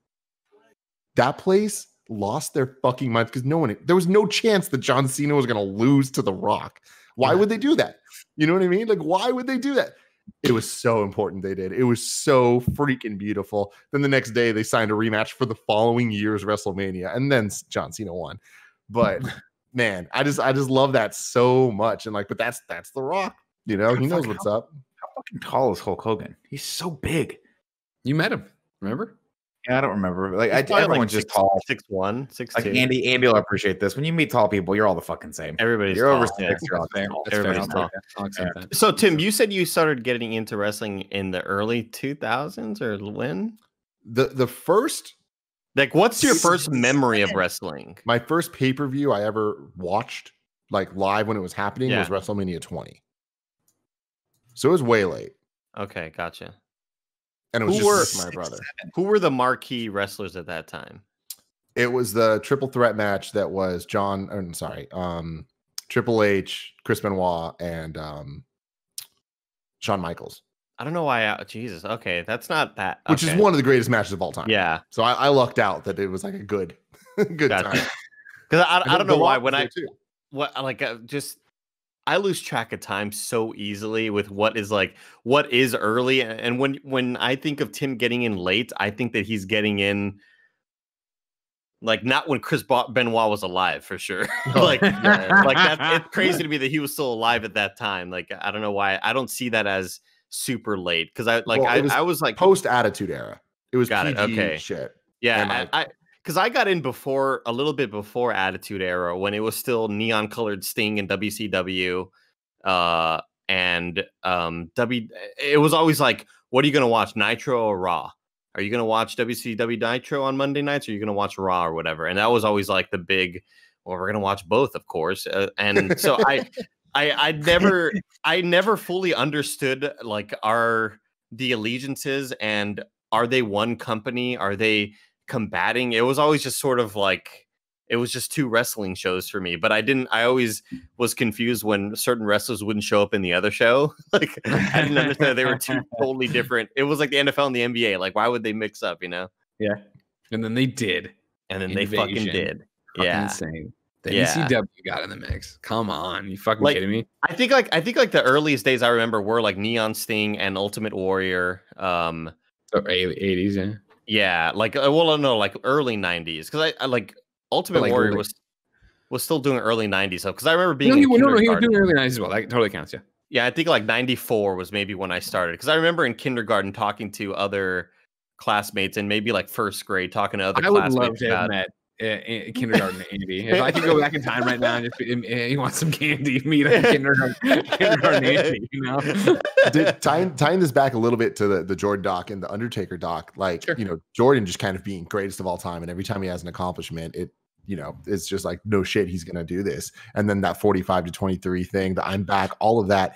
That place lost their fucking minds because there was no chance that John Cena was going to lose to The Rock. Why would they do that? You know what I mean? Like, why would they do that? It was so important they did. It was so freaking beautiful. Then the next day they signed a rematch for the following year's WrestleMania, and then John Cena won. But man, I just love that so much. And like, but that's The Rock. You know, he knows what's up. How fucking tall is Hulk Hogan? He's so big. You met him, remember? Yeah, I don't remember. Like, everyone's just tall. 6'1", 6'2". Like Andy will appreciate this. When you meet tall people, you're all the fucking same. You're over tall. 6. You're all fair. Everybody's tall. So Tim, you said you started getting into wrestling in the early 2000s, or when? The first, like, what's your first memory of wrestling? My first pay-per-view I ever watched, like live when it was happening, was WrestleMania 20. So it was way late. Okay, gotcha. And it was just my brother. Who were the marquee wrestlers at that time? It was the triple threat match that was Triple H, Chris Benoit, and Shawn Michaels. I don't know why. Jesus. Okay, that's not that. Which is one of the greatest matches of all time. Yeah. So I lucked out that it was like a good time. Because I don't know why I lose track of time so easily with what is early, and when I think of Tim getting in late, I think that he's getting in like not when Chris Benoit was alive for sure. Like it's crazy to me that he was still alive at that time. Like I don't know why I don't see that as super late because I was like post Attitude Era. It was got PG it. Okay, shit. Yeah, because I got in a little bit before Attitude Era when it was still neon colored Sting and WCW, it was always like, what are you gonna watch, Nitro or Raw? Are you gonna watch WCW Nitro on Monday nights, or are you gonna watch Raw or whatever? And that was always like the big, well, we're gonna watch both, of course. And so I never fully understood like the allegiances and are they one company? Are they combating? It was always just sort of like it was just two wrestling shows for me, but I always was confused when certain wrestlers wouldn't show up in the other show. Like I didn't understand they were two totally different. It was like the NFL and the NBA. Like why would they mix up, you know? Yeah. And then they did. And then they fucking did. Fucking insane. The ECW got in the mix. Come on, you fucking kidding me? I think like the earliest days I remember were like Neon Sting and Ultimate Warrior. So 80s, yeah. Yeah, like like early 90s, because I like Ultimate Warrior was still doing early 90s stuff, because I remember being he was doing early 90s as well. That totally counts, yeah. Yeah, I think like 94 was maybe when I started, because I remember in kindergarten talking to other classmates and maybe like first grade talking to other classmates. I would love to have met kindergarten Andy. If I could go back in time right now and just you want some candy, meet a kindergarten Andy, you know? Tying this back a little bit to the Jordan doc and the Undertaker doc, like, you know, Jordan just kind of being greatest of all time, and every time he has an accomplishment, it's just like, no shit, he's gonna do this. And then that 45-23 thing, the I'm back, all of that,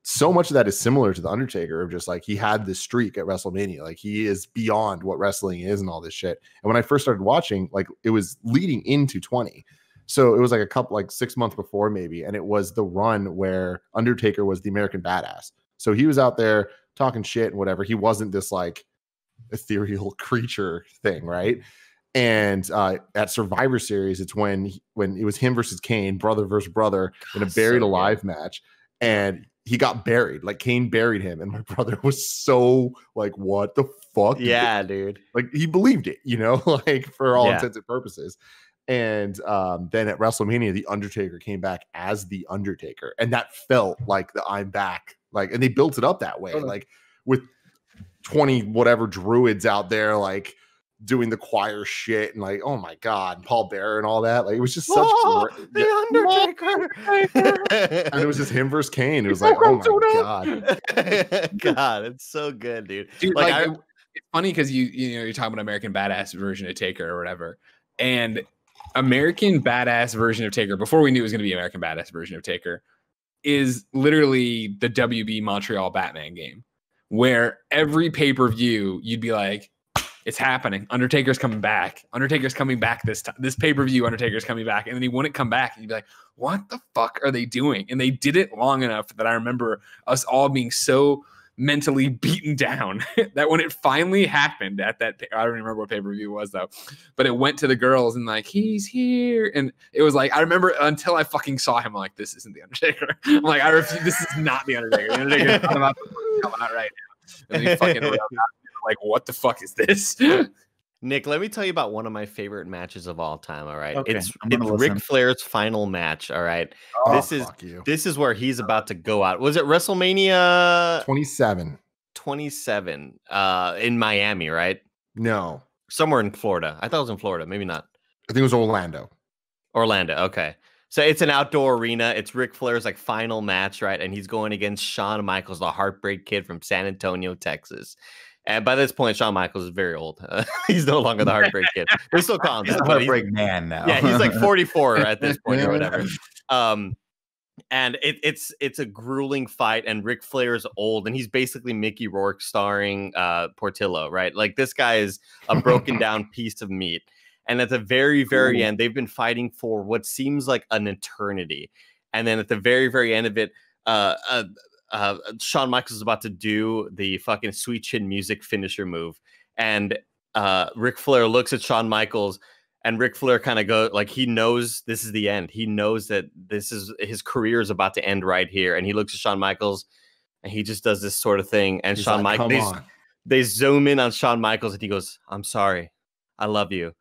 so much of that is similar to the Undertaker, of just like he had this streak at WrestleMania, like he is beyond what wrestling is and all this shit. And when I first started watching, like it was leading into 20, so it was like 6 months before maybe, and it was the run where Undertaker was the American Badass. So he was out there talking shit and whatever. He wasn't this like ethereal creature thing, right? And at Survivor Series, it's when it was him versus Kane, brother versus brother, in a buried alive match, and he got buried. Like Kane buried him, and my brother was so like, "What the fuck?" Yeah, dude. Like he believed it, you know, like for all intents and purposes. And then at WrestleMania, the Undertaker came back as the Undertaker, and that felt like the I'm back. Like, and they built it up that way, like with 20 whatever druids out there, like doing the choir shit, and like, oh my god, Paul Bearer and all that. Like it was just such the Undertaker. And it was just him versus Kane. It was like, oh my god. God, it's so good, dude. Like it's funny because you're talking about American Badass version of Taker or whatever, and American Badass version of Taker, before we knew it was going to be American Badass version of Taker, is literally the WB Montreal Batman game, where every pay-per-view you'd be like, it's happening. Undertaker's coming back. Undertaker's coming back this time. This pay-per-view, Undertaker's coming back. And then he wouldn't come back. And you'd be like, what the fuck are they doing? And they did it long enough that I remember us all being so mentally beaten down that when it finally happened at that, I don't remember what pay-per-view it was though, but it went to the girls and like, he's here. And it was like, I remember until I fucking saw him, I'm like, this isn't the Undertaker. I'm like, I refuse, this is not the Undertaker. The Undertaker's coming out right now. And he fucking like, what the fuck is this? Nick, let me tell you about one of my favorite matches of all time. All right, okay, it's Ric Flair's final match. All right, this is where he's about to go out. Was it WrestleMania 27? 27 in Miami, right? No, somewhere in Florida. I thought it was in Florida. Maybe not. I think it was Orlando. Okay. So it's an outdoor arena. It's Ric Flair's like final match, right? And he's going against Shawn Michaels, the Heartbreak Kid from San Antonio, Texas. And by this point, Shawn Michaels is very old. He's no longer the Heartbreak Kid. They still call him that. Heartbreak Man now. Yeah, he's like 44 at this point or whatever. And it's a grueling fight, and Ric Flair is old, and he's basically Mickey Rourke starring Portillo, right? Like this guy is a broken down piece of meat. And at the very, very end, they've been fighting for what seems like an eternity. And then at the very, very end of it, Shawn Michaels is about to do the fucking Sweet Chin Music finisher move, and Ric Flair looks at Shawn Michaels, and Ric Flair kind of goes like, he knows this is the end. He knows that this is his career is about to end right here, and he looks at Shawn Michaels, and he just does this sort of thing. And Shawn Michaels, they zoom in on Shawn Michaels, and he goes, "I'm sorry, I love you."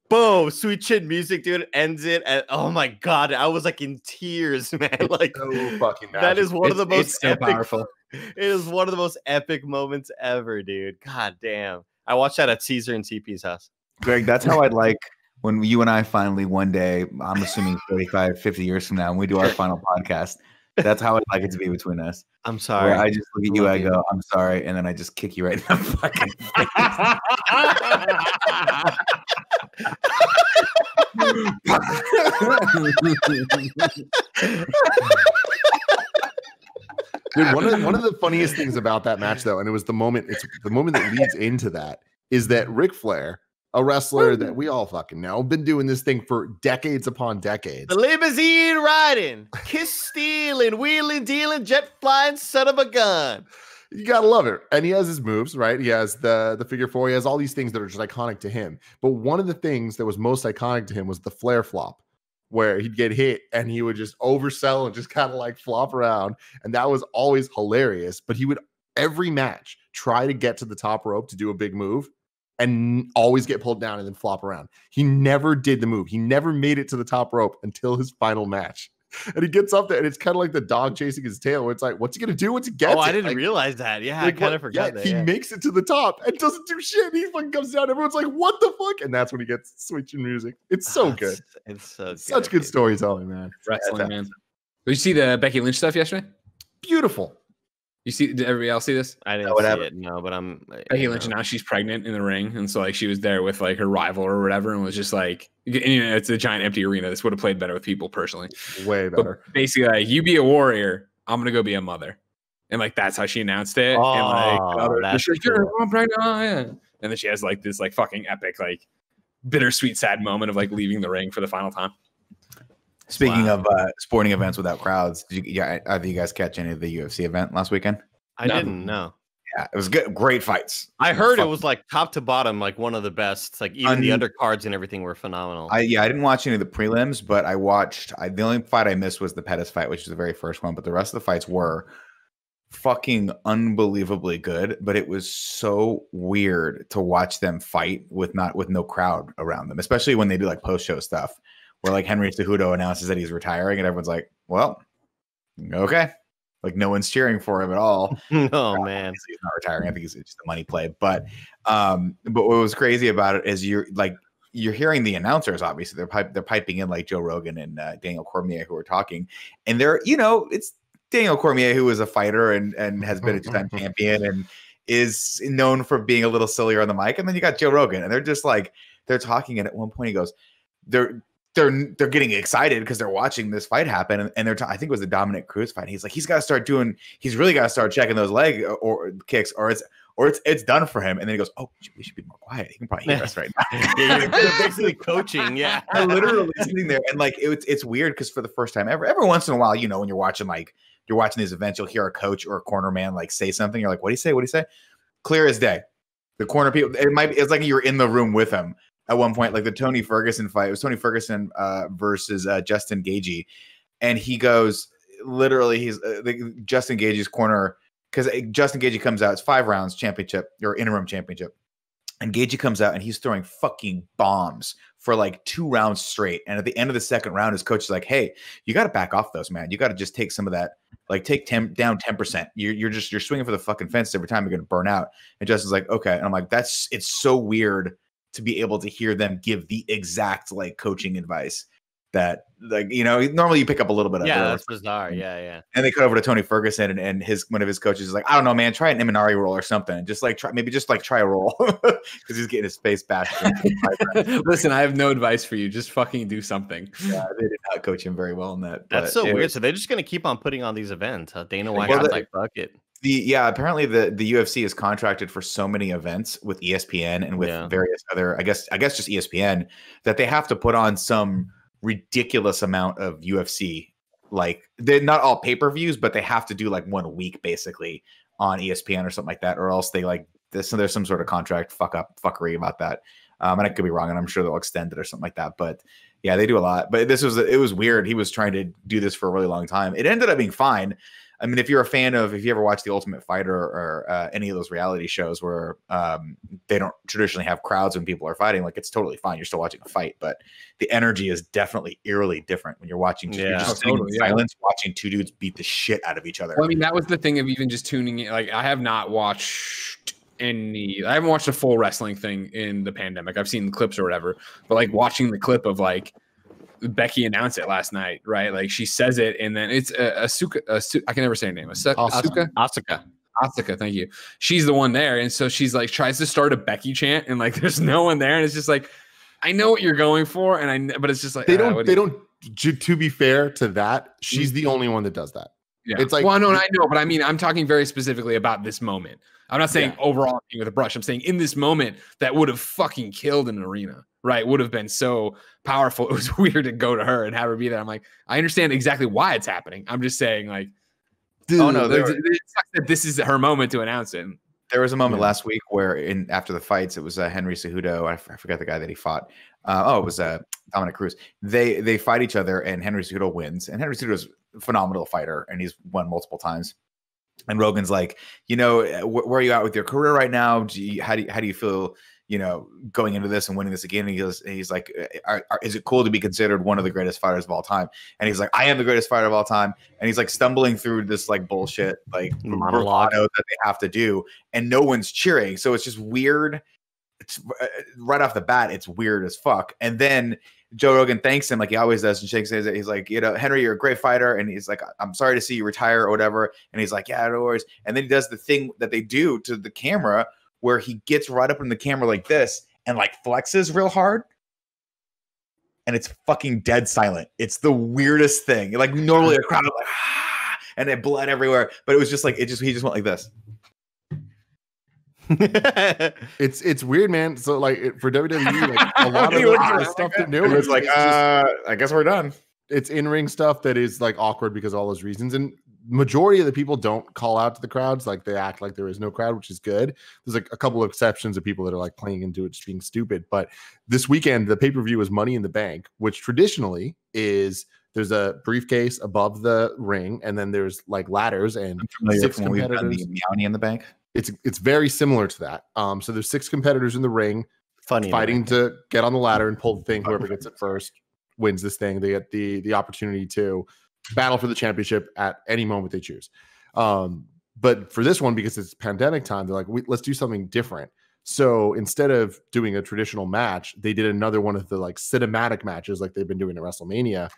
Boom, Sweet Chin Music, dude, ends it. And oh my god, I was like in tears, man. Like, so fucking magic. That is one of the most so epic, powerful. It is one of the most epic moments ever, dude. God damn. I watched that at Caesar and CP's house. Greg, that's how I'd like when you and I finally one day, I'm assuming 45, 50 years from now, when we do our final podcast, that's how I'd like it to be between us. I'm sorry. Where I just look at you, I go, I'm sorry, and then I just kick you right in the fucking face. Dude, one of the funniest things about that match, though, and it's the moment that leads into that, is that Ric Flair, a wrestler that we all fucking know, been doing this thing for decades upon decades. The limousine riding, kiss stealing, wheeling, dealing, jet flying, son of a gun. You gotta love it. And he has his moves, right? He has the figure four. He has all these things that are just iconic to him. But one of the things that was most iconic to him was the Flair flop, where he'd get hit and he would just oversell and just kind of like flop around. And that was always hilarious. But he would every match try to get to the top rope to do a big move and always get pulled down and then flop around. He never did the move. He never made it to the top rope until his final match. And he gets up there, and it's kind of like the dog chasing his tail, where it's like, what's he going to do once he gets it? I didn't realize that. Yeah, like, I kind of forgot that. He makes it to the top and doesn't do shit. He fucking comes down. Everyone's like, what the fuck? And that's when he gets Sweet Chin Music. It's so good. It's so good. Such good storytelling, man. Wrestling, man. Did you see the Becky Lynch stuff yesterday? Beautiful. Did everybody else see this? I didn't see it, no, but I'm Becky Lynch, now she's pregnant in the ring, and so like she was there with like her rival or whatever, and was just like, it's a giant empty arena. This would have played better with people personally, way better. But basically, like, you be a warrior, I'm gonna go be a mother, and like that's how she announced it. Oh, and like, that's cool. I'm pregnant, oh, yeah. And then she has like this like fucking epic like bittersweet sad moment of like leaving the ring for the final time. Speaking of sporting events without crowds, did you guys catch any of the UFC event last weekend? I didn't know. Yeah, it was good. Great fights. I heard it was like top to bottom, like one of the best. Like even the undercards and everything were phenomenal. I didn't watch any of the prelims, but I watched. The only fight I missed was the Pettis fight, which was the very first one. But the rest of the fights were fucking unbelievably good. But it was so weird to watch them fight with no crowd around them, especially when they do like post show stuff, where like Henry Cejudo announces that he's retiring, and everyone's like, "Well, okay." Like no one's cheering for him at all. Oh man, he's not retiring. I think it's just a money play. But what was crazy about it is you're hearing the announcers. Obviously, they're piping in like Joe Rogan and Daniel Cormier who are talking, and it's Daniel Cormier who is a fighter and has been a two-time champion and is known for being a little sillier on the mic. And then you got Joe Rogan, and they're just like they're talking. And at one point, he goes, they're getting excited because they're watching this fight happen, and I think it was the Dominic Cruz fight. He's like, he's really got to start checking those leg or kicks, or it's done for him. And then he goes, oh, we should be more quiet. He can probably hear us right now. Yeah, you're basically coaching. Yeah, I'm literally sitting there, and like it's weird because for the first time ever, every once in a while, when you're watching like you're watching these events, you'll hear a coach or a corner man like say something. You're like, what do you say? What do you say? Clear as day. The corner people, it's like you're in the room with him at one point, like the Tony Ferguson fight. It was Tony Ferguson versus Justin Gaethje. And he goes, literally, he's Justin Gaethje's corner, because Justin Gaethje comes out, it's 5 rounds championship or interim championship. And Gaethje comes out and he's throwing fucking bombs for like 2 rounds straight. And at the end of the second round, his coach is like, hey, you got to back off those, man. You got to just take some of that, like take down 10%. You're swinging for the fucking fence every time. You're going to burn out. And Justin's like, okay. And I'm like, it's so weird to be able to hear them give the exact like coaching advice that, like, you know, normally you pick up a little bit of it. Yeah, that's bizarre. Yeah. And they cut over to Tony Ferguson and one of his coaches is like, I don't know, man, try an Imanari roll or something. Just like try a roll because he's getting his face bashed. Listen, I have no advice for you. Just fucking do something. Yeah, they did not coach him very well in that. That's so weird. So they're just gonna keep on putting on these events. Dana White was like, fuck it. Apparently the UFC is contracted for so many events with ESPN and with various other, I guess just ESPN, that they have to put on some ridiculous amount of UFC. Like, they're not all pay-per-views, but they have to do like one a week basically on ESPN or something like that, or else they like this. So there's some sort of contract fuckery about that. And I could be wrong, and I'm sure they'll extend it or something like that. But yeah, they do a lot. But it was weird. He was trying to do this for a really long time. It ended up being fine. I mean, if you ever watch The Ultimate Fighter or any of those reality shows where they don't traditionally have crowds when people are fighting, like, it's totally fine. You're still watching a fight, but the energy is definitely eerily different when you're watching. You're just sitting in silence, watching 2 dudes beat the shit out of each other. Well, I mean, that was the thing of even just tuning in. Like, I haven't watched a full wrestling thing in the pandemic. I've seen the clips or whatever, but like watching the clip of like Becky announced it last night, right? Like, she says it, and then it's Asuka. I can never say her name. Asuka, thank you. She's the one there, and so she's like tries to start a Becky chant, and like there's no one there, and it's just like, I know what you're going for, but it's just like they don't. To be fair to that, she's the only one that does that. Yeah, it's like, well, no, I know, but I mean, I'm talking very specifically about this moment. I'm not saying overall with a brush. I'm saying in this moment that would have fucking killed an arena, right? Would have been so powerful. It was weird to go to her and have her be there. I'm like, I understand exactly why it's happening. I'm just saying, like, dude, this is her moment to announce it. There was a moment last week where after the fights, it was Henry Cejudo. I forgot the guy that he fought. It was Dominic Cruz. They fight each other, and Henry Cejudo wins. And Henry Cejudo is a phenomenal fighter, and he's won multiple times. And Rogan's like, you know, where are you at with your career right now? How do you feel, you know, going into this and winning this again? And he's like, is it cool to be considered one of the greatest fighters of all time? And he's like, I am the greatest fighter of all time. And he's like stumbling through this like bullshit, like monologue that they have to do, and no one's cheering. So it's just weird. It's right off the bat, it's weird as fuck. And then Joe Rogan thanks him like he always does and shakes his head. He's like, you know, Henry, you're a great fighter. And he's like, I'm sorry to see you retire or whatever. And he's like, yeah, no worries. And then he does the thing that they do to the camera where he gets right up in the camera like this and like flexes real hard. And it's fucking dead silent. It's the weirdest thing. Like, normally a crowd is like, ah, and then blood everywhere. But it was just like, he just went like this. It's weird, man. So like for WWE, like a lot of the stuff that new, it's like I guess we're done. It's in-ring stuff that is like awkward because of all those reasons, and majority of the people don't call out to the crowds. Like, they act like there is no crowd, which is good. There's like a couple of exceptions of people that are like playing into it just being stupid. But this weekend the pay-per-view is Money in the Bank, which traditionally is there's a briefcase above the ring, and then there's like ladders and 6 competitors. Money in the Bank. It's very similar to that. So there's 6 competitors in the ring, fighting to get on the ladder and pull the thing. Whoever gets it first wins this thing. They get the opportunity to battle for the championship at any moment they choose. But for this one, because it's pandemic time, they're like, let's do something different. So instead of doing a traditional match, they did another one of the like cinematic matches like they've been doing at WrestleMania.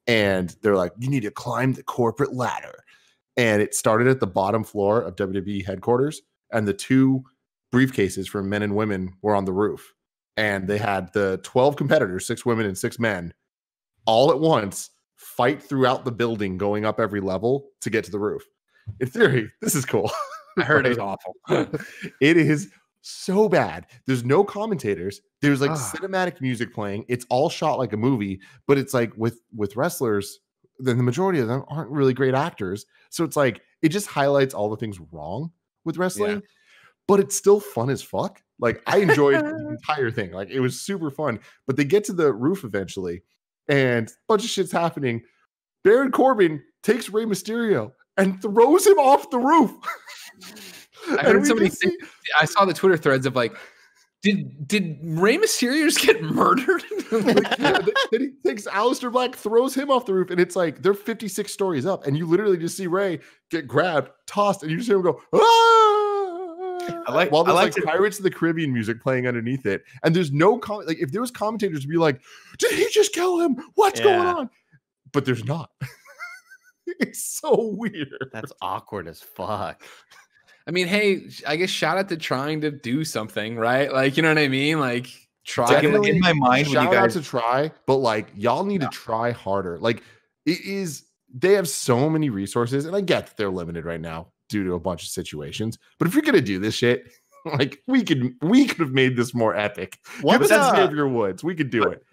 And they're like, you need to climb the corporate ladder. And it started at the bottom floor of WWE headquarters, and the 2 briefcases for men and women were on the roof. And they had the 12 competitors, 6 women and 6 men, all at once fight throughout the building, going up every level to get to the roof. In theory, this is cool. I heard it's awful. It is so bad. There's no commentators. There's like cinematic music playing. It's all shot like a movie, but it's like with wrestlers then the majority of them aren't really great actors. So it's like, it just highlights all the things wrong with wrestling, but it's still fun as fuck. Like, I enjoyed the entire thing. Like, it was super fun, but they get to the roof eventually and a bunch of shit's happening. Baron Corbin takes Rey Mysterio and throws him off the roof. I heard somebody say, I saw the Twitter threads of like, did Rey Mysterio just get murdered? Then he takes Aleister Black, throws him off the roof, and it's like they're 56 stories up, and you literally just see Rey get grabbed, tossed, and you just hear him go, ah! While there's Pirates of the Caribbean music playing underneath it, and there's no like if there was commentators to be like, did he just kill him? What's going on? But there's not. It's so weird. That's awkward as fuck. I mean, hey, I guess shout out to trying to do something, right? Like, you know what I mean? Like, try. In my mind, shout out to try, but like, y'all need to try harder. Like, they have so many resources, and I get that they're limited right now due to a bunch of situations. But if you're gonna do this shit, like, we could have made this more epic. Give us Xavier Woods. We could do it.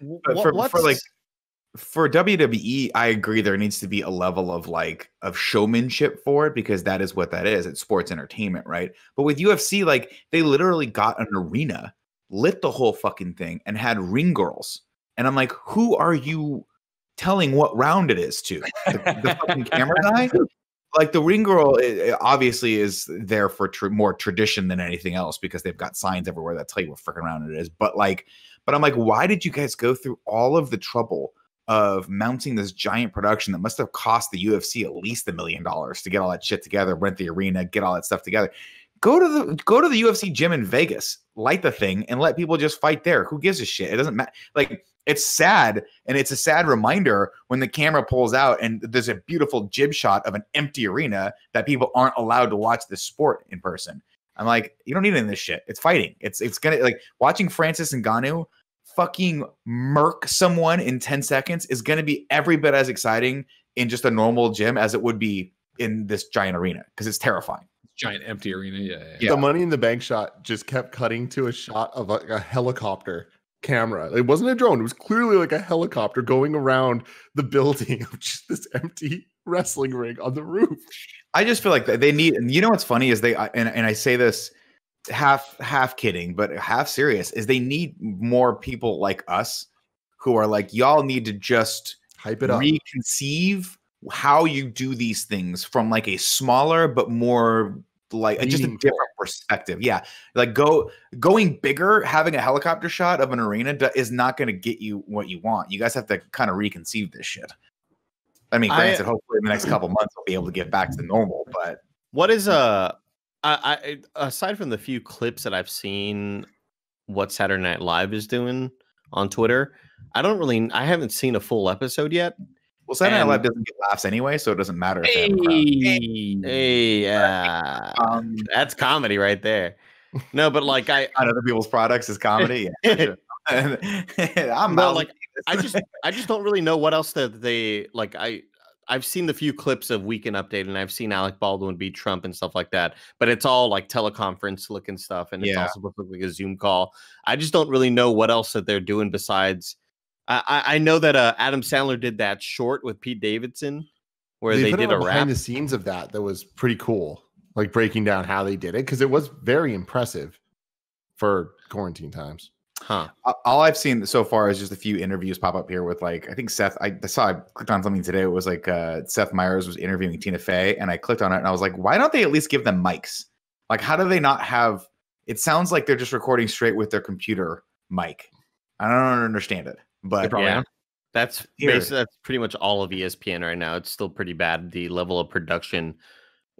For WWE, I agree there needs to be a level of showmanship for it, because that is what that is. It's sports entertainment, right? But with UFC, like, they literally got an arena, lit the whole fucking thing, and had ring girls. And I'm like, who are you telling what round it is to? The fucking camera guy? Like, the ring girl obviously is there for more tradition than anything else, because they've got signs everywhere that tell you what freaking round it is. But I'm like, why did you guys go through all of the trouble of mounting this giant production that must have cost the UFC at least $1 million to get all that shit together, rent the arena, get all that stuff together? Go to the UFC gym in Vegas, light the thing, and let people just fight there. Who gives a shit? It doesn't matter. Like, it's sad, and it's a sad reminder when the camera pulls out and there's a beautiful jib shot of an empty arena that people aren't allowed to watch this sport in person. I'm like, you don't need any of this shit. It's fighting. It's gonna, like, watching Francis Ngannou fucking murk someone in 10 seconds is going to be every bit as exciting in just a normal gym as it would be in this giant arena, because it's terrifying. Giant empty arena. Yeah. The Money in the Bank shot just kept cutting to a shot of a helicopter camera. It wasn't a drone. It was clearly like a helicopter going around the building of just this empty wrestling ring on the roof. I just feel like they need, and you know what's funny is and I say this half kidding, but half serious, is they need more people like us who are like, y'all need to just hype it up, reconceive how you do these things from like a smaller but more like just a different perspective. Yeah, like going bigger, having a helicopter shot of an arena is not going to get you what you want. You guys have to kind of reconceive this shit. I mean, granted, hopefully in the next couple months we'll be able to get back to the normal. But what is I aside from the few clips that I've seen what Saturday Night Live is doing on Twitter, I haven't seen a full episode yet. Well, Saturday Night Live doesn't get laughs anyway, so it doesn't matter if they have a crowd. That's comedy right there. No, but like on other people's products is comedy. Yeah, I just don't really know what else that they like. I've seen the few clips of Weekend Update, and I've seen Alec Baldwin beat Trump and stuff like that. But it's all like teleconference looking stuff, and it's also supposed to look like a Zoom call. I just don't really know what else that they're doing besides. I know that Adam Sandler did that short with Pete Davidson, where they did a behind the scenes of that was pretty cool, like breaking down how they did it, because it was very impressive for quarantine times. Huh. All I've seen so far is just a few interviews pop up here with, like, I think Seth. I clicked on something today. It was like Seth Meyers was interviewing Tina Fey, and I clicked on it and I was like, why don't they at least give them mics? Like, how do they not have? It sounds like they're just recording straight with their computer mic. I don't understand it, but yeah, that's pretty much all of ESPN right now. It's still pretty bad, the level of production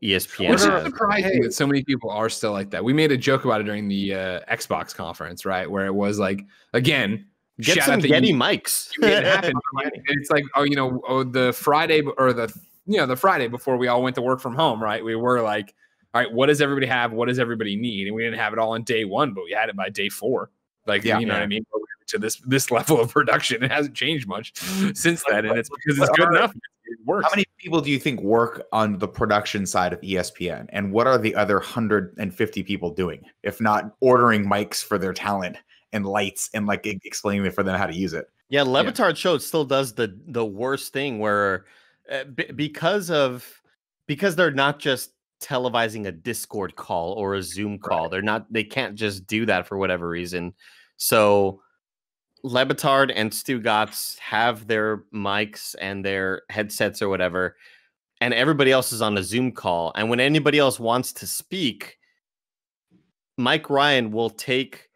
ESPN. Which is surprising that so many people are still like that. We made a joke about it during the Xbox conference, right? Where it was like, again, get some Getty mics. It happened. It's like, the Friday or the Friday before we all went to work from home, right? We were like, all right, what does everybody have? What does everybody need? And we didn't have it all on day one, but we had it by day 4. Like, you know what I mean? To this level of production, it hasn't changed much since then, and it's because it's good enough. It works. How many people do you think work on the production side of ESPN, and what are the other 150 people doing, if not ordering mics for their talent and lights and like explaining for them how to use it? Yeah, Levitard's show still does the worst thing where because they're not just televising a Discord call or a Zoom call. Right. They can't just do that for whatever reason. So Lebitard and Stugatz have their mics and their headsets or whatever, and everybody else is on a Zoom call. And when anybody else wants to speak, Mike Ryan will take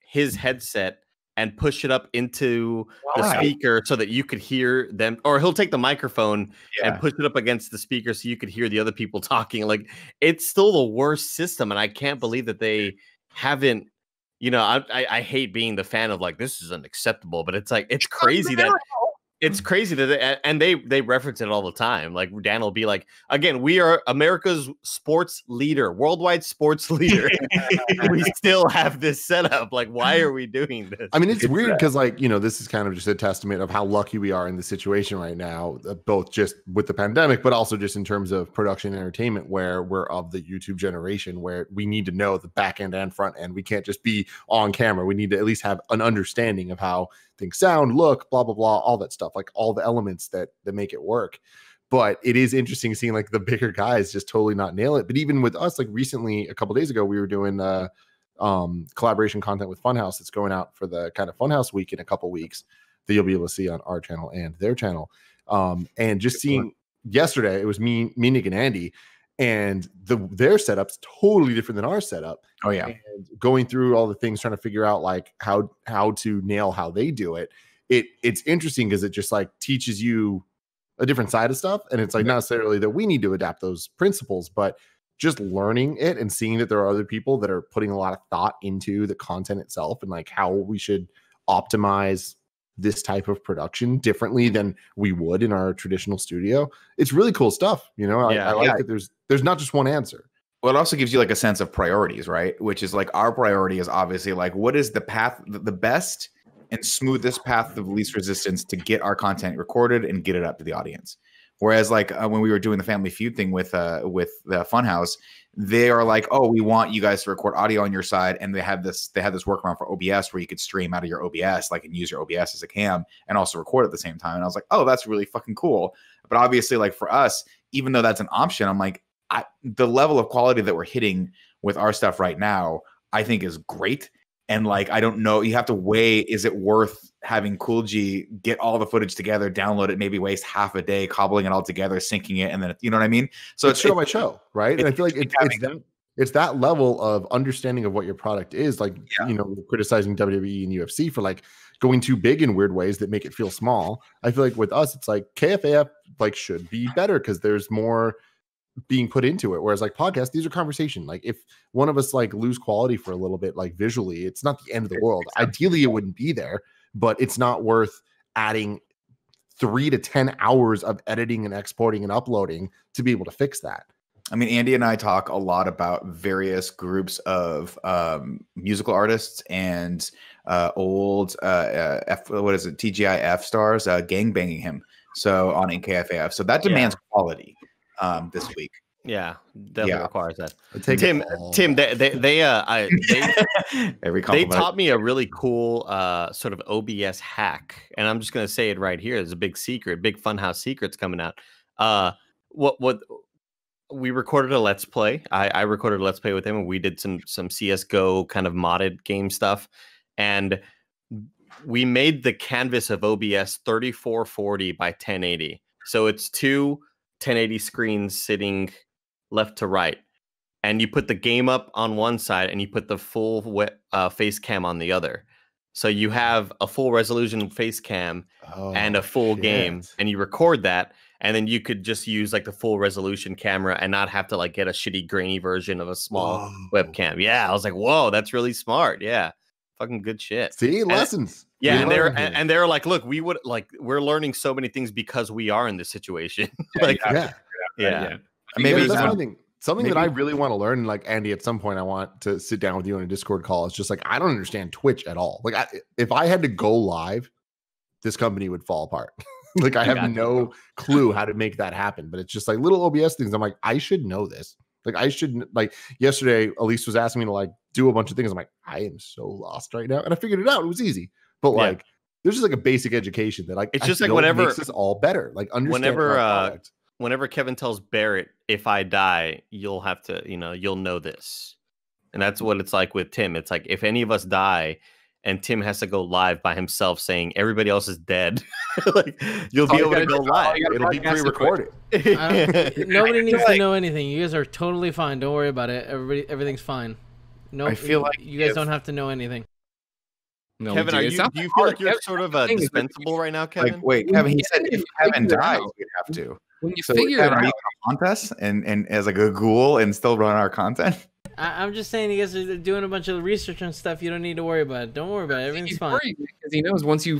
his headset and push it up into the speaker so that you could hear them, or he'll take the microphone and push it up against the speaker so you could hear the other people talking. Like, it's still the worst system, and I can't believe that they haven't. You know, I hate being the fan of like, this is unacceptable, but it's like, it's crazy that they reference it all the time. Like, Dan will be like, again, we are America's sports leader, worldwide sports leader. We still have this setup. Like, why are we doing this? I mean, it's weird because, like, you know, this is kind of just a testament of how lucky we are in the situation right now, both just with the pandemic, but also just in terms of production and entertainment, where we're of the YouTube generation, where we need to know the back end and front end. We can't just be on camera. We need to at least have an understanding of how things sound, look, blah, blah, blah, all that stuff, like all the elements that make it work. But it is interesting seeing like the bigger guys just totally not nail it. But even with us, like recently, a couple days ago, we were doing collaboration content with Funhouse that's going out for the kind of Funhouse week in a couple weeks that you'll be able to see on our channel and their channel. And just seeing yesterday, it was me, Nick, and Andy, and their setup's totally different than our setup. Oh yeah. And going through all the things, trying to figure out like how to nail how they do it. It's interesting because it just like teaches you a different side of stuff. And it's like not necessarily that we need to adapt those principles, but just learning it and seeing that there are other people that are putting a lot of thought into the content itself and like how we should optimize this type of production differently than we would in our traditional studio. It's really cool stuff. You know, I like that there's not just one answer. Well, it also gives you like a sense of priorities, right? Which is like, our priority is obviously like, what is the path, the best and smoothest path of least resistance to get our content recorded and get it up to the audience. Whereas like when we were doing the Family Feud thing with the Funhouse, they are like, oh, we want you guys to record audio on your side, and they had this workaround for OBS where you could stream out of your OBS, like, and use your OBS as a cam and also record at the same time. And I was like, oh, that's really fucking cool. But obviously, like for us, even though that's an option, I'm like, the level of quality that we're hitting with our stuff right now, I think is great. And like, I don't know, you have to weigh, is it worth having Cool G get all the footage together, download it, maybe waste half a day cobbling it all together, syncing it, and then, you know what I mean? So it's show by show, right? And I feel like it's that level of understanding of what your product is. Like, you know, criticizing WWE and UFC for like going too big in weird ways that make it feel small. I feel like with us, it's like KFAF like should be better because there's more being put into it, whereas like podcasts, these are conversation. Like if one of us like lose quality for a little bit, like visually, it's not the end of the world. Ideally it wouldn't be there, but it's not worth adding 3 to 10 hours of editing and exporting and uploading to be able to fix that. I mean, Andy and I talk a lot about various groups of musical artists and old TGIF stars gangbanging him. So on NKFAF, so that demands quality. This week, definitely requires that. Tim, they taught me a really cool sort of OBS hack, and I'm just gonna say it right here. There's a big secret, big Funhouse secrets coming out. What we recorded a Let's Play. I recorded a Let's Play with him, and we did some CS:GO kind of modded game stuff, and we made the canvas of OBS 3440 by 1080. So it's 2 1080 screens sitting left to right, and you put the game up on one side and you put the full face cam on the other, so you have a full resolution face cam and a full game, and you record that, and then you could just use like the full resolution camera and not have to like get a shitty grainy version of a small webcam. I was like, whoa, that's really smart. Fucking good shit. See, lessons. And they're like, look, we're learning so many things because we are in this situation. Maybe something that I really want to learn, like Andy, at some point I want to sit down with you on a Discord call. It's just like, I don't understand Twitch at all. Like if I had to go live, this company would fall apart. Like I have no clue how to make that happen, but it's just like little OBS things. I'm like, I should know this. Like I shouldn't. Like yesterday, Elise was asking me to like do a bunch of things. I'm like, I am so lost right now, and I figured it out. It was easy, but like there's just like a basic education that it's just like whatever makes us all better. Like understand whenever Kevin tells Barrett, if I die, you'll have to, you'll know this. And that's what it's like with Tim. It's like if any of us die and Tim has to go live by himself saying everybody else is dead, like you'll be able to go live. It'll be pre-recorded. Nobody needs to know anything. You guys are totally fine. Don't worry about it. Everything's fine. No, I feel like you guys don't have to know anything. No, Kevin, do you feel like you're sort of dispensable right now, Kevin? Like, wait, Kevin, he said if Kevin dies, we'd have to. When you figure it out, are you going to haunt us and as like a ghoul and still run our content? I'm just saying, you guys are doing a bunch of research and stuff. You don't need to worry about it. Don't worry about it. Everything's fine. Because he knows once you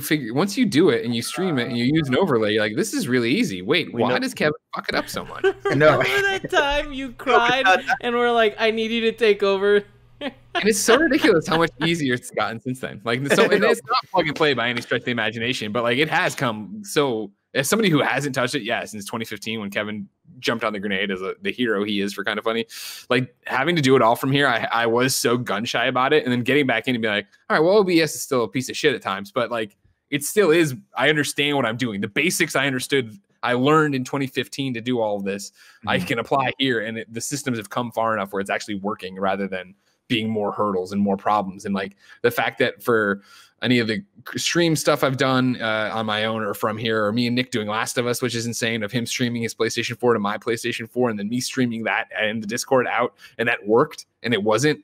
do it and you stream it and you use an overlay, you're like, this is really easy. Wait, why does Kevin fuck it up so much? No. Remember that time you cried and we're like, I need you to take over? And it's so ridiculous how much easier it's gotten since then. Like, so and it's not plug and play by any stretch of the imagination, but like it has come so. As somebody who hasn't touched it, since 2015 when Kevin jumped on the grenade as the hero he is for Kind of Funny, like having to do it all from here, I was so gun shy about it, and then getting back in and be like, all right, well, OBS is still a piece of shit at times, but like it still is. I understand what I'm doing. The basics I understood. I learned in 2015 to do all of this. I can apply here, and the systems have come far enough where it's actually working rather than being more hurdles and more problems. And like the fact that for any of the stream stuff I've done on my own or from here, or me and Nick doing Last of Us, which is insane, of him streaming his PlayStation 4 to my PlayStation 4 and then me streaming that and the Discord out, and that worked. And it wasn't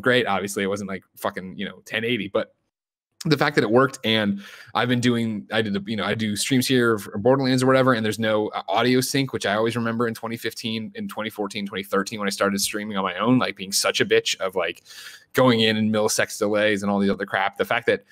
great. Obviously it wasn't like fucking 1080, but the fact that it worked, and I do streams here for Borderlands or whatever, and there's no audio sync, which I always remember in 2015, in 2014, 2013, when I started streaming on my own, like being such a bitch of like going in and millisecond delays and all the other crap. The fact that,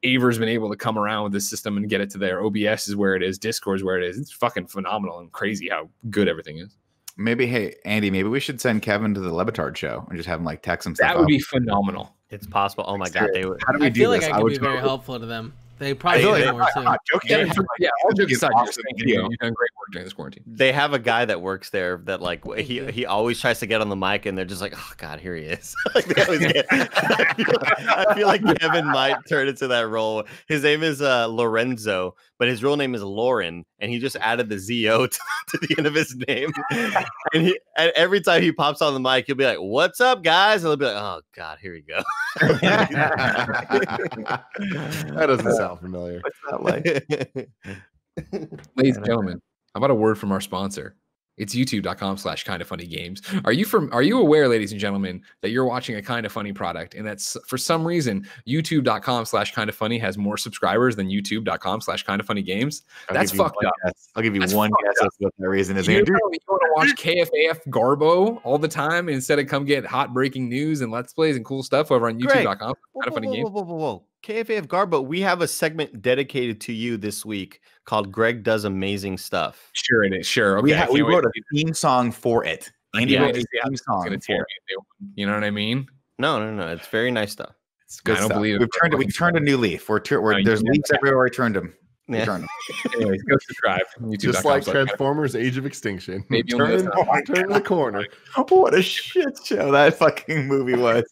Aver's been able to come around with this system and get it to there. OBS is where it is. Discord is where it is. It's fucking phenomenal and crazy how good everything is. Maybe, hey, Andy, maybe we should send Kevin to the Levitard show and just have him like text him stuff. That would be phenomenal. It's possible. Oh my God. They would. How do we I do feel this? like I could be very helpful to them. They probably do more too. All jokes aside, you've done great work during this quarantine. They have a guy that works there that like he always tries to get on the mic, and they're just like, oh God, here he is. Like they always get. I feel like Kevin might turn into that role. His name is Lorenzo, but his real name is Lauren, and he just added the ZO to the end of his name. And every time he pops on the mic, he'll be like, "What's up, guys?" And they'll be like, "Oh God, here we go." That doesn't sound familiar. What's that like? Ladies and gentlemen, how about a word from our sponsor? It's youtube.com/kindoffunnygames. Are you aware, ladies and gentlemen, that you're watching a Kind of Funny product, and that's for some reason youtube.com/kindoffunny has more subscribers than youtube.com/kindoffunnygames? That's fucked up. I'll give you one guess as to what that reason is. You want to watch KFAF Garbo all the time instead of come get hot breaking news and let's plays and cool stuff over on youtube.com/kindoffunnygames. Whoa. KFAF Garbo, we have a segment dedicated to you this week called Greg Does Amazing Stuff. Sure it is. Sure. Okay, we wrote a theme song for it. Andy wrote a theme song. You know what I mean? No. It's very nice stuff. It's good. I don't believe it. We've turned a new leaf. There's leaves everywhere. I turned them. Yeah. Anyways, go subscribe. Just like Transformers: Age of Extinction. Maybe turn the corner. What a shit show that fucking movie was.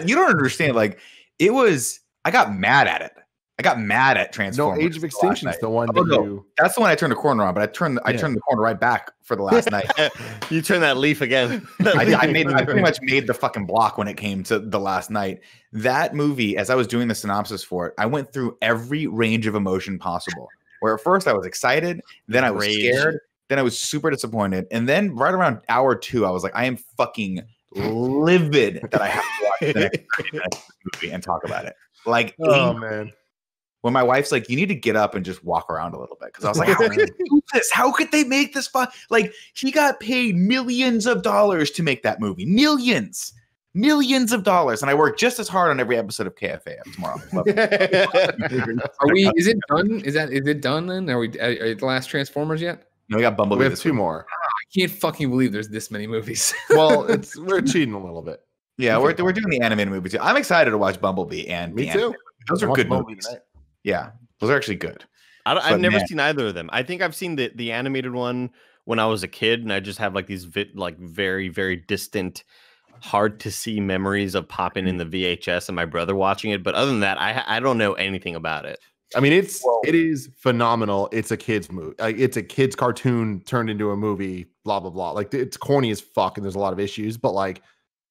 You don't understand. Like it was. I got mad at it. I got mad at Transformers. No, Age of Extinction is the one that you. That's the one I turned the corner on, but I turned the corner right back for the last night. You turned that leaf again. I pretty much made the fucking block when it came to the last night. That movie, as I was doing the synopsis for it, I went through every range of emotion possible. Where at first I was excited, then I was scared, then I was super disappointed, and then right around hour 2, I was like, I am fucking livid that I have to watch the next 30 minutes of this movie and talk about it. Like, oh man. When my wife's like, you need to get up and just walk around a little bit. Because I was like, how could they do this? How could they make this fun? Like, he got paid millions of dollars to make that movie. Millions of dollars. And I work just as hard on every episode of KFAF tomorrow. Is it done? Is it done then? Are the last Transformers yet? No, we got Bumblebee. We have 2 more. I can't fucking believe there's this many movies. Well, we're cheating a little bit. Yeah, we're doing the animated movie too. I'm excited to watch Bumblebee and me too. Those are good movies. Yeah, those are actually good. I've never seen either of them. I think I've seen the animated one when I was a kid, and I just have like these very, very distant hard to see memories of popping in the VHS and my brother watching it. But other than that, I don't know anything about it. I mean, it is phenomenal. It's a kid's movie. It's a kid's cartoon turned into a movie. Blah blah blah. Like it's corny as fuck, and there's a lot of issues. But like,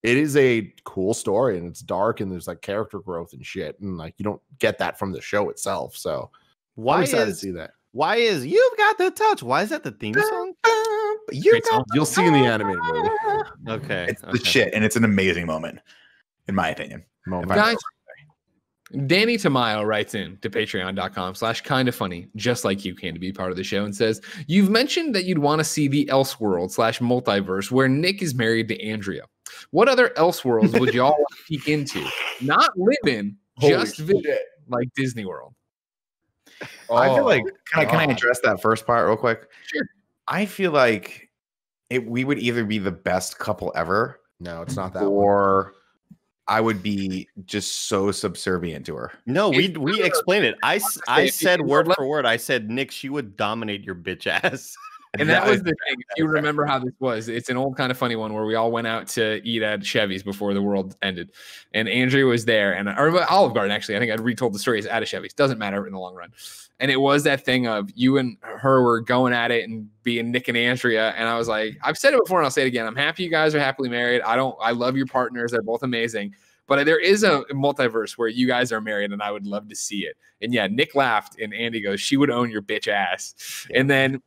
it is a cool story, and it's dark, and there's like character growth and shit. And like, you don't get that from the show itself. So I'm excited to see that. Why is You've Got the Touch? Why is that the theme song? You'll see in the animated movie. Okay, it's the shit, and it's an amazing moment, in my opinion. Guys, Danny Tamayo writes in to patreon.com/kindafunny, just like you can, to be part of the show, and says, you've mentioned that you'd want to see the elseworld/multiverse where Nick is married to Andrea. What other elseworlds would y'all want to peek into? Not live in, just visit, like Disney World. I feel like, can I address that first part real quick? Sure. I feel like we would either be the best couple ever. No, it's not that. Or I would be just so subservient to her. No, we explained it. I said word for word. I said, Nick, she would dominate your bitch ass. And that was the thing. If you remember how this was, it's an old kind of funny one where we all went out to eat at Chevy's before the world ended. And Andrea was there, or Olive Garden, actually. I think I'd retold the stories at a Chevy's. Doesn't matter in the long run. And it was that thing of you and her were going at it and being Nick and Andrea. And I was like, I've said it before and I'll say it again. I'm happy you guys are happily married. I love your partners. They're both amazing. But there is a multiverse where you guys are married, and I would love to see it. And yeah, Nick laughed, and Andy goes, she would own your bitch ass. And then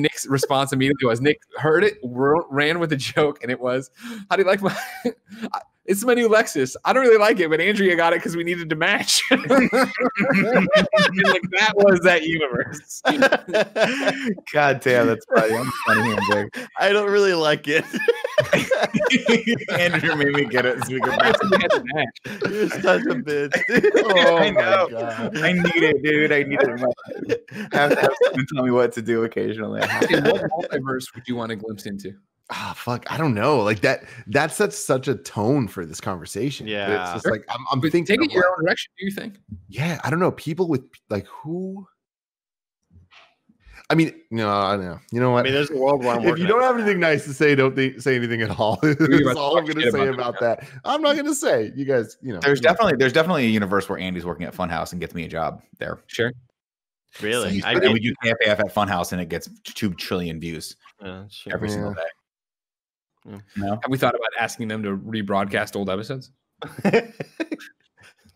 Nick's response immediately was, Nick heard it, ran with a joke, and it was, how do you like my... It's my new Lexus. I don't really like it, but Andrea got it because we needed to match. Like, that was that universe. God damn, that's funny. I'm funny, Andrew. I don't really like it. Andrew made me get it so we could match. You're such a bitch. Oh, I know. God. I need it, dude. I need it. Have someone tell me what to do occasionally. What multiverse would you want to glimpse into? Fuck, I don't know. Like that sets such a tone for this conversation. Yeah, it's just like I'm thinking. Take it your own direction. Do you think? Yeah, I don't know. People with like who? I mean, no, I know. You know what? I mean, there's a world where if you don't have anything nice to say, don't say anything at all. That's all I'm going to say about that. I'm not going to say. You guys, you know. There's definitely a universe where Andy's working at Funhouse and gets me a job there. Sure. Really? And we do KFAF at Funhouse and it gets 2 trillion views every single day. Yeah. No? Have we thought about asking them to rebroadcast old episodes?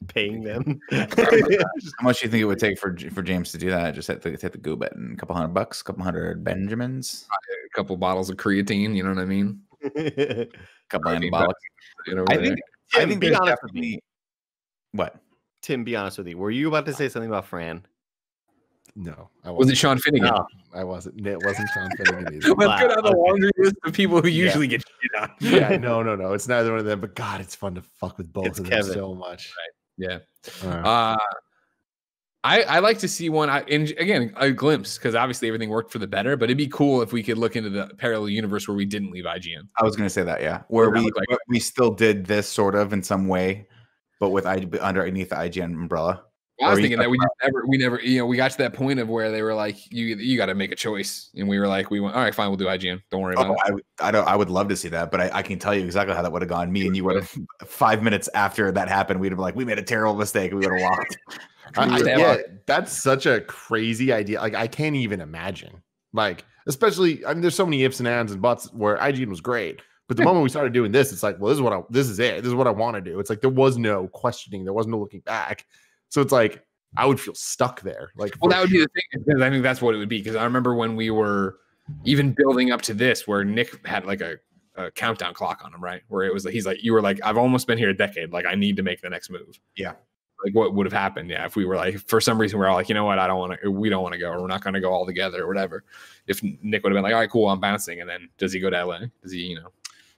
Paying them. How much do you think it would take for James to do that? Just hit the go button. $200, $200 Benjamins, a couple bottles of creatine. You know what I mean? A couple anabolics. I think be honest with me. What? Tim, be honest with you. Were you about to say something about Fran? No, was it Sean Finnegan? No, I wasn't. It wasn't Sean Finnegan either. Let's go down the laundry list of people who usually get shit on. Yeah, no. It's neither one of them. But God, it's fun to fuck with both of them so much. Right. Yeah. I like to see one. And again, a glimpse, because obviously everything worked for the better. But it'd be cool if we could look into the parallel universe where we didn't leave IGN. I was going to say that, yeah, where we still did this sort of in some way, but with underneath the IGN umbrella. I was thinking that we never, we got to that point of where they were like, you got to make a choice, and we were like, we went, all right, fine, we'll do IGN. Don't worry about it. I would love to see that, but I can tell you exactly how that would have gone. Me and you would have 5 minutes after that happened, we'd have been like, we made a terrible mistake, and we would have walked. Yeah, that's such a crazy idea. Like, I can't even imagine. Like, especially, I mean, there's so many ifs and ands and buts where IGN was great, but the moment we started doing this, it's like, well, this is it. This is what I want to do. It's like there was no questioning, there was no looking back. So it's like I would feel stuck there. Like, well, that would be the thing, because I think that's what it would be. Because I remember when we were even building up to this, where Nick had like a countdown clock on him, right? Where it was like, he's like, you were like, I've almost been here a decade. Like, I need to make the next move. Yeah. Like, what would have happened? Yeah, if we were like, for some reason, we're all like, you know what, we don't want to go, or we're not going to go all together, or whatever. If Nick would have been like, all right, cool, I'm bouncing, and then does he go to LA? Does he,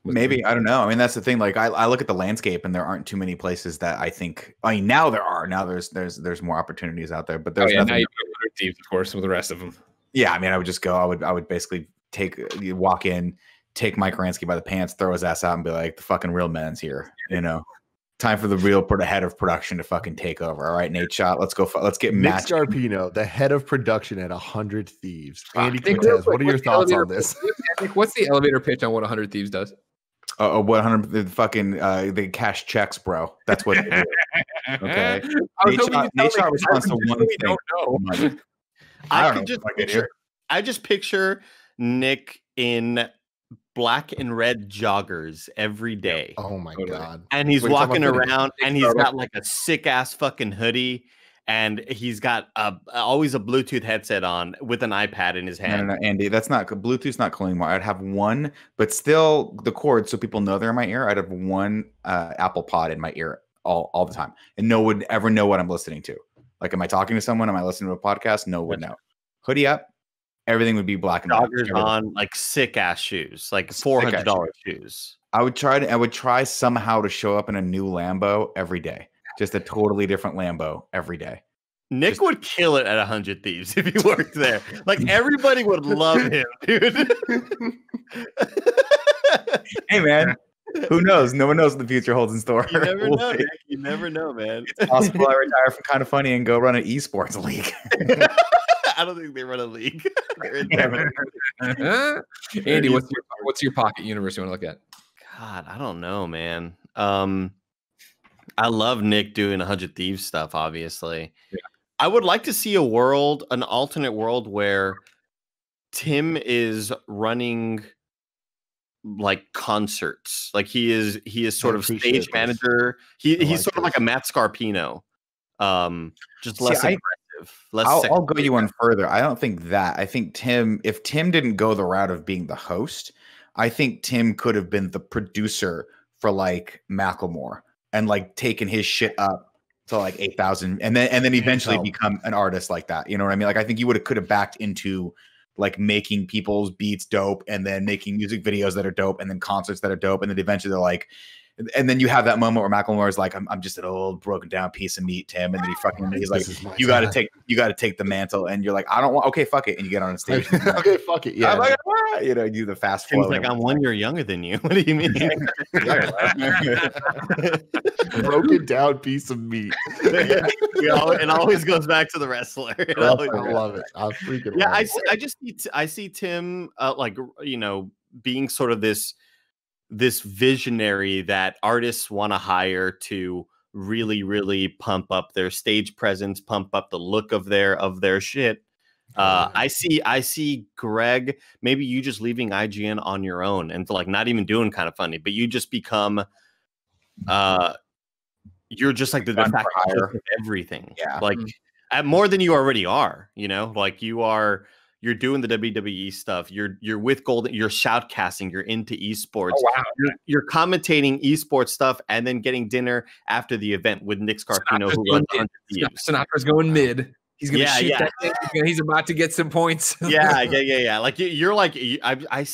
Maybe, I don't know. I mean, that's the thing. Like, I look at the landscape, and there aren't too many places that I think. I mean, now there are. Now there's more opportunities out there. But there's now you go 100 Thieves, of course, with the rest of them. Yeah, I mean, I would just go. I would basically walk in, take Mike Ransky by the pants, throw his ass out, and be like, the fucking real man's here. Time for the real head of production to fucking take over. All right, Nate Shot, let's go. Let's get Nick Scarpino, the head of production at 100 Thieves. Andy Cortez, what are your thoughts on this? What's the elevator pitch on what 100 Thieves does? 100 the fucking they cash checks, bro. That's what they do. Okay. Nate Shot responds to one thing. Don't know. Money. I just picture Nick in black and red joggers every day. Oh my god. And he's walking around and he's got like a sick ass fucking hoodie. And he's got always a Bluetooth headset on with an iPad in his hand. No, Andy, that's not Bluetooth's not cool anymore. I'd have one, but still the cord, so people know they're in my ear. I'd have one Apple Pod in my ear all the time, and no one would ever know what I'm listening to. Like, am I talking to someone? Am I listening to a podcast? No one would know. Hoodie up, everything would be black and white. Joggers on, like sick ass shoes, like $400 shoes. I would try somehow to show up in a new Lambo every day. Just a totally different Lambo every day. Nick would kill it at 100 Thieves if he worked there. Like, everybody would love him, dude. Hey, man. Who knows? No one knows what the future holds in store. You never know, Nick. You never know, man. It's possible I retire from Kind of Funny and go run an esports league. I don't think they run a league. Andy, what's your pocket universe you want to look at? God, I don't know, man. I love Nick doing 100 Thieves stuff, obviously. Yeah. I would like to see an alternate world where Tim is running like concerts. Like he is sort of stage manager. He's sort of like a Matt Scarpino. Just less aggressive. I'll go you one further. I don't think that. I think if Tim didn't go the route of being the host, I think Tim could have been the producer for like Macklemore. And like taking his shit up to like 8,000, and then eventually become an artist like that. You know what I mean? Like, I think you could have backed into like making people's beats dope, and then making music videos that are dope, and then concerts that are dope, and then eventually they're like, and then you have that moment where Macklemore is like, I'm just an old broken down piece of meat, Tim, and then he's like, you got to take the mantle, and you're like, I don't want. Okay, fuck it, and you get on a stage. Okay, fuck it. Yeah, like, you know, do the fast flow. Like, I'm 1 year younger than you. What do you mean? Broken down piece of meat. It always goes back to the wrestler. I love it. I freaking love it. I see Tim like, you know, being sort of this visionary that artists want to hire to really, really pump up their stage presence, pump up the look of their shit. I see Greg, maybe you just leaving IGN on your own and like not even doing Kind of Funny, but you just become you're just like the de facto of everything. Yeah. Like more than you already are, you know, like you're doing the WWE stuff. You're with Golden. You're shoutcasting. You're into esports. Oh, wow. You're commentating esports stuff, and then getting dinner after the event with Nick Scarpino, who runs Sinatra's going mid. He's gonna shoot that thing. He's about to get some points. Yeah. Like you're like I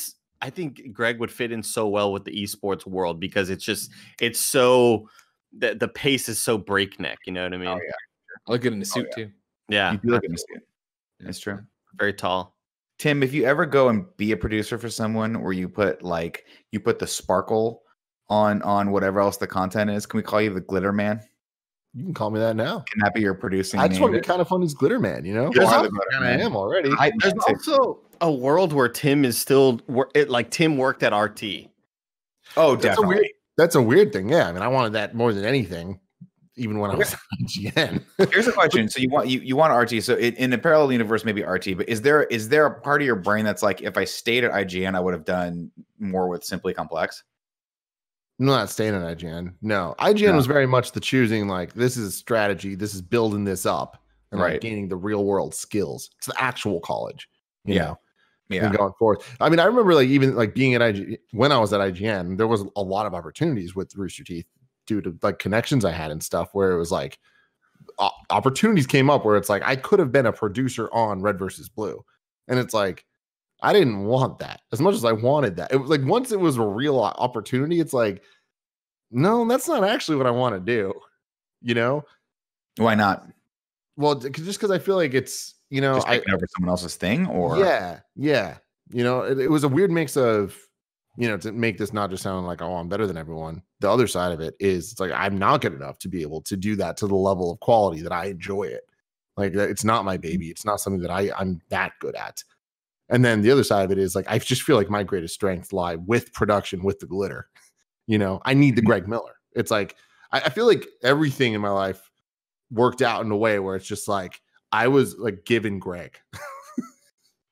think Greg would fit in so well with the esports world because it's so the pace is so breakneck. You know what I mean? Oh yeah. I look good in a suit too. Yeah, you do look in a suit. That's true. Very tall. Tim, if you ever go and be a producer for someone where you put the sparkle on whatever else the content is, can we call you the Glitter Man? You can call me that now. Can that be your producing I just want to be Kind of Funny's Glitter Man, you know? I am already. There's also a world where Tim is still Tim worked at RT. Oh, definitely. That's a weird thing. Yeah. I mean, I wanted that more than anything. Even when I was at IGN. Here's a question. So you want RT. So in a parallel universe, maybe RT, but is there a part of your brain that's like, if I stayed at IGN, I would have done more with Simply Complex? I'm not staying at IGN. No. IGN was very much the choosing, like, this is strategy, this is building this up, and like gaining the real world skills. It's the actual college, you know. Yeah. And going forward. I mean, I remember like even like being at IGN when I was at IGN, there was a lot of opportunities with Rooster Teeth due to like connections I had and stuff where it was like opportunities came up where it's like I could have been a producer on Red versus Blue, and it's like I didn't want that as much as I wanted that. It was like once it was a real opportunity, it's like, no, that's not actually what I want to do. You know, why not? Well, just because I feel like it's, you know, just taking over someone else's thing, or yeah. You know, it was a weird mix of, you know, to make this not just sound like, oh, I'm better than everyone. The other side of it is it's like I'm not good enough to be able to do that to the level of quality that I enjoy it. Like, it's not my baby. It's not something that I'm that good at. And then the other side of it is like I just feel like my greatest strengths lie with production, with the glitter. You know, I need the Greg Miller. It's like I feel like everything in my life worked out in a way where it's just like I was like given Greg.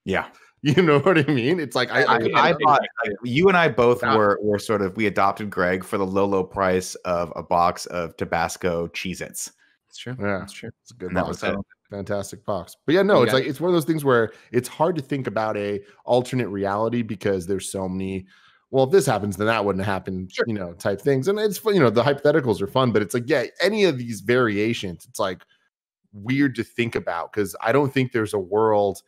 Yeah. You know what I mean? It's like I thought like, you and I both were sort of, we adopted Greg for the low price of a box of Tabasco Cheez-Its. That's true. Yeah, that's true. It's a good And box. Fantastic box. But yeah, no, it's like it's one of those things where it's hard to think about a alternate reality because there's so many. Well, if this happens, then that wouldn't happen. Sure. You know, type things. And it's, you know, the hypotheticals are fun, but it's like, yeah, any of these variations, it's like weird to think about because I don't think there's a world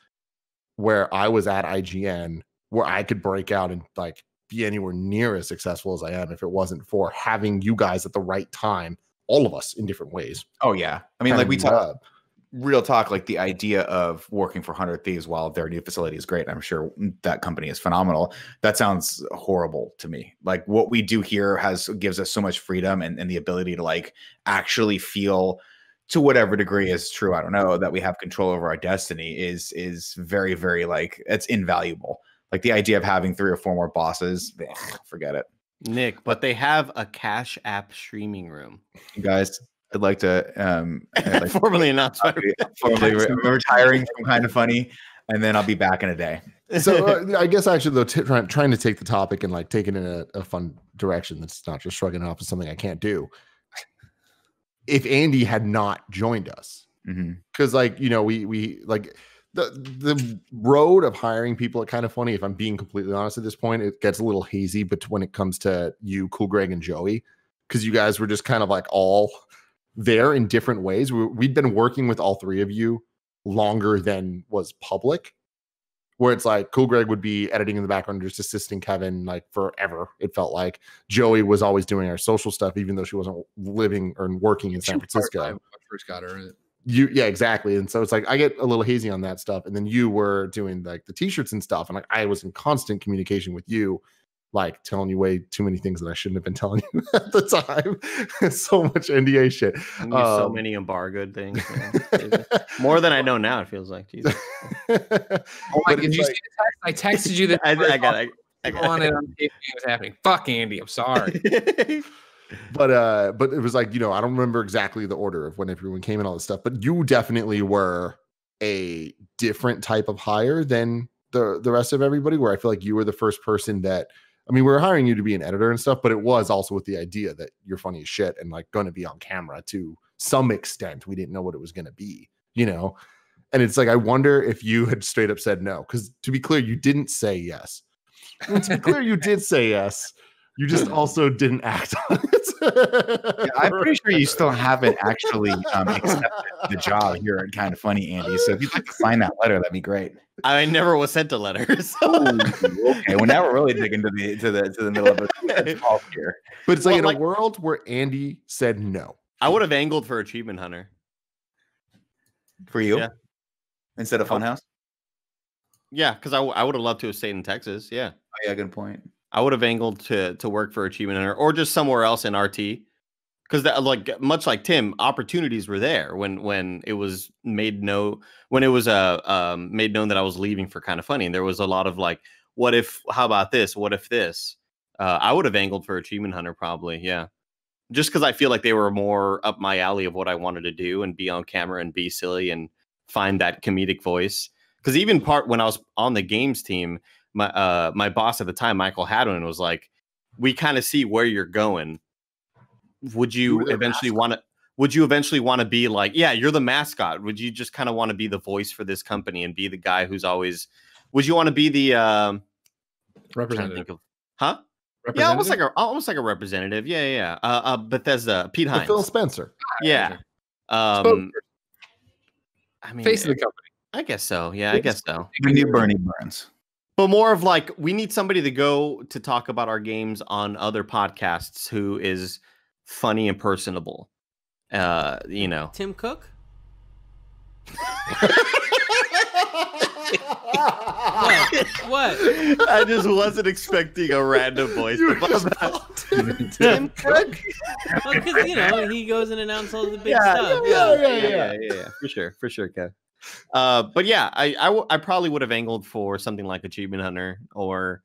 where I was at IGN where I could break out and like be anywhere near as successful as I am if it wasn't for having you guys at the right time, all of us in different ways. Oh yeah. I mean, like we talk real talk, like the idea of working for 100 Thieves while their new facility is great. I'm sure that company is phenomenal. That sounds horrible to me. Like what we do here gives us so much freedom and the ability to like actually feel, to whatever degree is true, I don't know, that we have control over our destiny is very, very like, it's invaluable. Like the idea of having 3 or 4 more bosses, forget it. Nick, but they have a Cash App streaming room. You guys, I'd like to formally announce formally retiring from Kind of Funny, and then I'll be back in a day. So I guess actually though, trying to take the topic and like take it in a fun direction that's not just shrugging it off as something I can't do. If Andy had not joined us, because like, you know, we like the road of hiring people at Kind of Funny, if I'm being completely honest at this point, it gets a little hazy, but when it comes to you, Cool Greg and Joey, because you guys were just kind of like all there in different ways. We'd been working with all 3 of you longer than was public, where it's like Cool Greg would be editing in the background, just assisting Kevin like forever. It felt like Joey was always doing our social stuff, even though she wasn't living or working in San Francisco. I first got her. Yeah, exactly. And so it's like I get a little hazy on that stuff. And then you were doing like the t-shirts and stuff. And like I was in constant communication with you, like telling you way too many things that I shouldn't have been telling you at the time. So much NDA shit. So many embargoed things. More than I know now, it feels like. Jesus. Oh my, did you see the text? I texted you that. I got it on it. It was happening. Fuck Andy. I'm sorry. But it was like, you know, I don't remember exactly the order of when everyone came and all this stuff, but you definitely were a different type of hire than the rest of everybody, where I feel like you were the first person that, I mean, we were hiring you to be an editor and stuff, but it was also with the idea that you're funny as shit and like going to be on camera to some extent. We didn't know what it was going to be, you know? And it's like, I wonder if you had straight up said no, because to be clear, you didn't say yes. And to be clear, you did say yes. You just also didn't act on it. Yeah, I'm pretty sure you still haven't actually accepted the job here at Kind of Funny, Andy. So if you'd like to sign that letter, that'd be great. I never was sent a letter. So. Okay, well now we're really digging to the middle of the call here. But it's like in a world where Andy said no. I would have angled for Achievement Hunter. For you? Yeah. Instead of Funhouse? Yeah, because I would have loved to have stayed in Texas. Yeah. Oh, yeah, good point. I would have angled to work for Achievement Hunter or just somewhere else in RT, because that, like, much like Tim, opportunities were there when it was made known made known that I was leaving for Kind of Funny, and there was a lot of like, what if? How about this? What if this? I would have angled for Achievement Hunter probably, yeah, just because I feel like they were more up my alley of what I wanted to do and be on camera and be silly and find that comedic voice. Because even when I was on the games team, my boss at the time, Michael Hadwin, was like, we kind of see where you're going. Would you eventually want to be like, yeah, you're the mascot? Would you just kind of want to be the voice for this company and be the guy who's always, would you want to be the representative? Huh? Yeah, almost like a representative. Yeah. Bethesda, Pete Hines. Phil Spencer. Yeah. I mean, face of the company. I guess so. Yeah, I guess so. The new Bernie Burns. But more of like, we need somebody to go to talk about our games on other podcasts who is funny and personable. You know, Tim Cook. What? I just wasn't expecting a random voice. Tim Cook. Well, because you know he goes and announces all the big stuff. Yeah. For sure, Kev. But yeah, I probably would have angled for something like Achievement Hunter or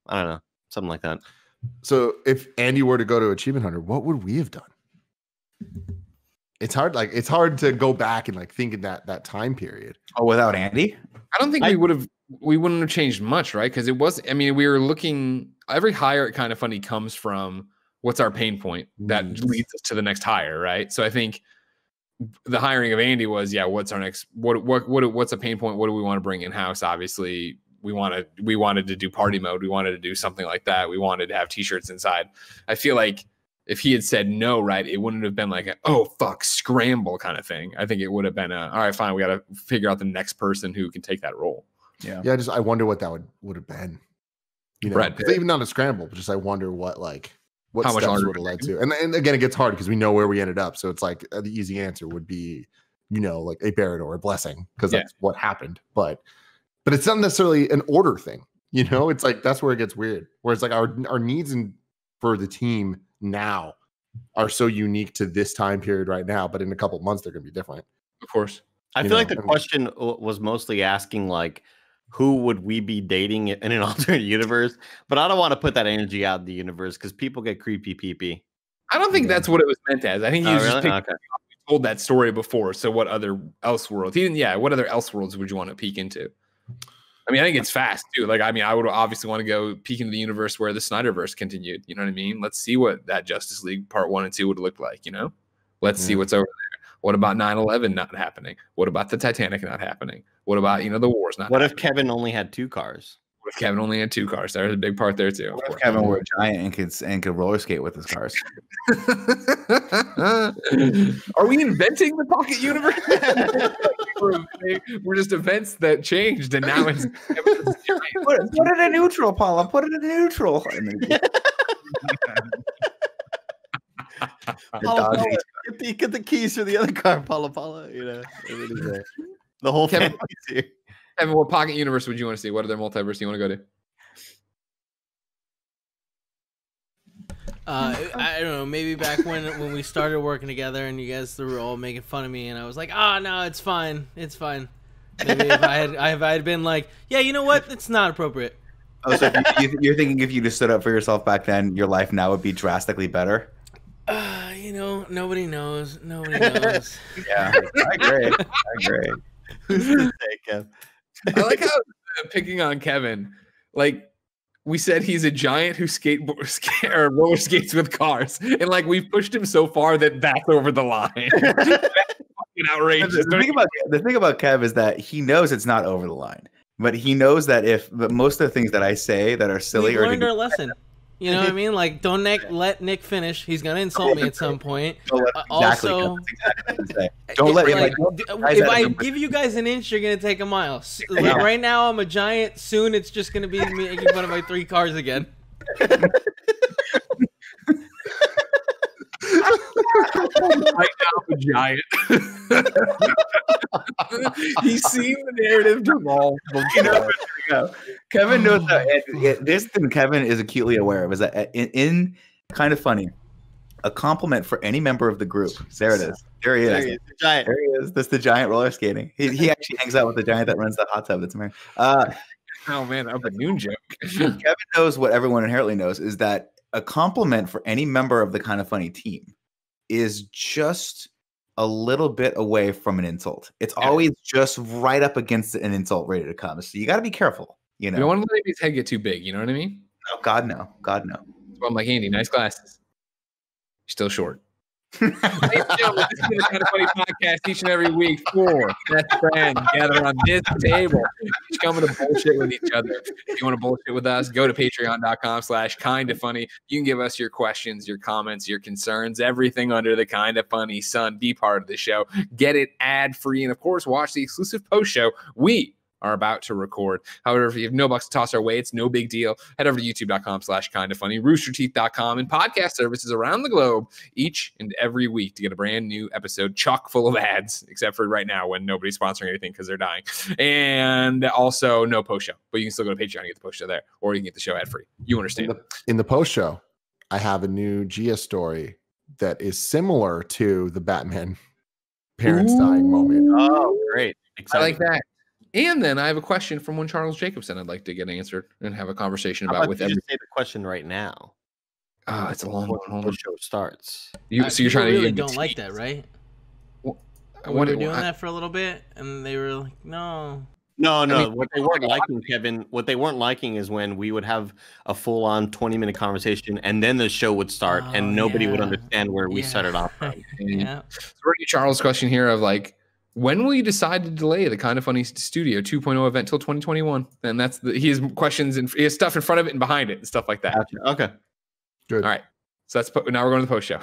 I don't know, something like that. So if Andy were to go to Achievement Hunter, what would we have done? It's hard. Like it's hard to go back and like think in that time period. Oh, without Andy, I don't think we wouldn't have changed much, right? Because it was. I mean, we were looking. Every hire at Kind of Funny comes from what's our pain point that leads us to the next hire, right? So I think the hiring of Andy was, what's our next? What's a pain point? What do we want to bring in house? Obviously, we wanted to do party mode. We wanted to do something like that. We wanted to have t-shirts inside. I feel like if he had said no, right, it wouldn't have been like a, oh fuck, scramble kind of thing. I think it would have been all right, fine, we got to figure out the next person who can take that role. Yeah. I wonder what that would have been. You know, even not a scramble, but just I wonder what how steps would have led to. And again, it gets hard because we know where we ended up. So it's like the easy answer would be, like a Barrett or a Blessing because that's what happened. But it's not necessarily an order thing. It's like that's where it gets weird. Where it's like our needs for the team now are so unique to this time period right now, but in a couple of months they're going to be different. Of course. I feel like the question was mostly asking like, who would we be dating in an alternate universe? But I don't want to put that energy out in the universe because people get creepy pee-pee. I don't think that's what it was meant as. I think he was just told that story before. So what other Elseworlds? What other Elseworlds would you want to peek into? I mean, I think it's fast too. Like, I mean, I would obviously want to go peek into the universe where the Snyderverse continued. You know what I mean? Let's see what that Justice League Part 1 and 2 would look like. Let's see what's over there. What about 9/11 not happening? What about the Titanic not happening? What about the wars not? What if Kevin only had 2 cars? What if Kevin only had 2 cars? There's a big part there too. What if Kevin were a giant and could roller skate with his cars? Are we inventing the pocket universe? We're just events that changed, and now it's put it in neutral, Paula. Put it in neutral. Get the keys for the other car, Paula. The whole Kevin, here. Kevin, what pocket universe would you want to see? What other multiverse do you want to go to? I don't know. Maybe back when we started working together and you guys were all making fun of me, and I was like, no, it's fine. It's fine. Maybe if I had been like, yeah, you know what? It's not appropriate. Oh, so you're thinking if you just stood up for yourself back then, your life now would be drastically better? Nobody knows. Nobody knows. Yeah, I agree. Who's to say, Kev? I like how picking on Kevin, like we said he's a giant who roller skates with cars, and like we've pushed him so far that's over the line. That's fucking outrageous. The thing about Kev is that he knows it's not over the line, but he knows that most of the things that I say that are silly we learned our lesson. You know what I mean? Like, don't let Nick finish. He's gonna insult me at some point. Also, don't let if I give you guys an inch, you're gonna take a mile. Like, right now, I'm a giant. Soon, it's just gonna be me making fun of my 3 cars again. Right now, I'm a giant. He's seen the narrative devolve. Kevin knows that this thing Kevin is acutely aware of is that in Kind of Funny, a compliment for any member of the group. There it is. There he is. The giant. There he is. That's the giant roller skating. He actually hangs out with the giant that runs the hot tub. That's American. Oh man, that was a noon joke. Kevin knows what everyone inherently knows is that a compliment for any member of the Kind of Funny team is just a little bit away from an insult. It's always just right up against an insult ready to come. So you got to be careful. You don't want to let his head get too big. You know what I mean? Oh, God, no. God, no. So I'm like, Andy, nice glasses. Still short. Ladies and gentlemen, this is the Kind of Funny podcast each and every week. 4 best friends gather on this table, each coming to bullshit with each other. If you want to bullshit with us, go to patreon.com/kindoffunny. You can give us your questions, your comments, your concerns, everything under the Kind of Funny sun. Be part of the show. Get it ad-free. And, of course, watch the exclusive post show we are about to record. However, if you have no bucks to toss our way, it's no big deal. Head over to youtube.com/kindoffunny, roosterteeth.com, and podcast services around the globe each and every week to get a brand new episode chock full of ads, except for right now when nobody's sponsoring anything because they're dying. And also no post show, but you can still go to Patreon and get the post show there, or you can get the show ad free. You understand? In the post show, I have a new Gia story that is similar to the Batman parents dying moment. Oh, great. Exciting. I like that. And then I have a question from one Charles Jacobson I'd like to get answered and have a conversation about with everyone. Say the question right now. Oh, it's a long one. The show starts. So you're trying to really don't like that, right? We were doing that for a little bit, and they were like, "No, no." I mean, what they weren't liking, Kevin. What they weren't liking is when we would have a full-on 20-minute conversation, and then the show would start, and nobody would understand where we started off from. Yeah. So Charles' question here of like, when will you decide to delay the Kind of Funny Studio 2.0 event till 2021? And that's he has questions and he has stuff in front of it and behind it and stuff like that. Gotcha. Okay. Good. All right. So now we're going to the post show.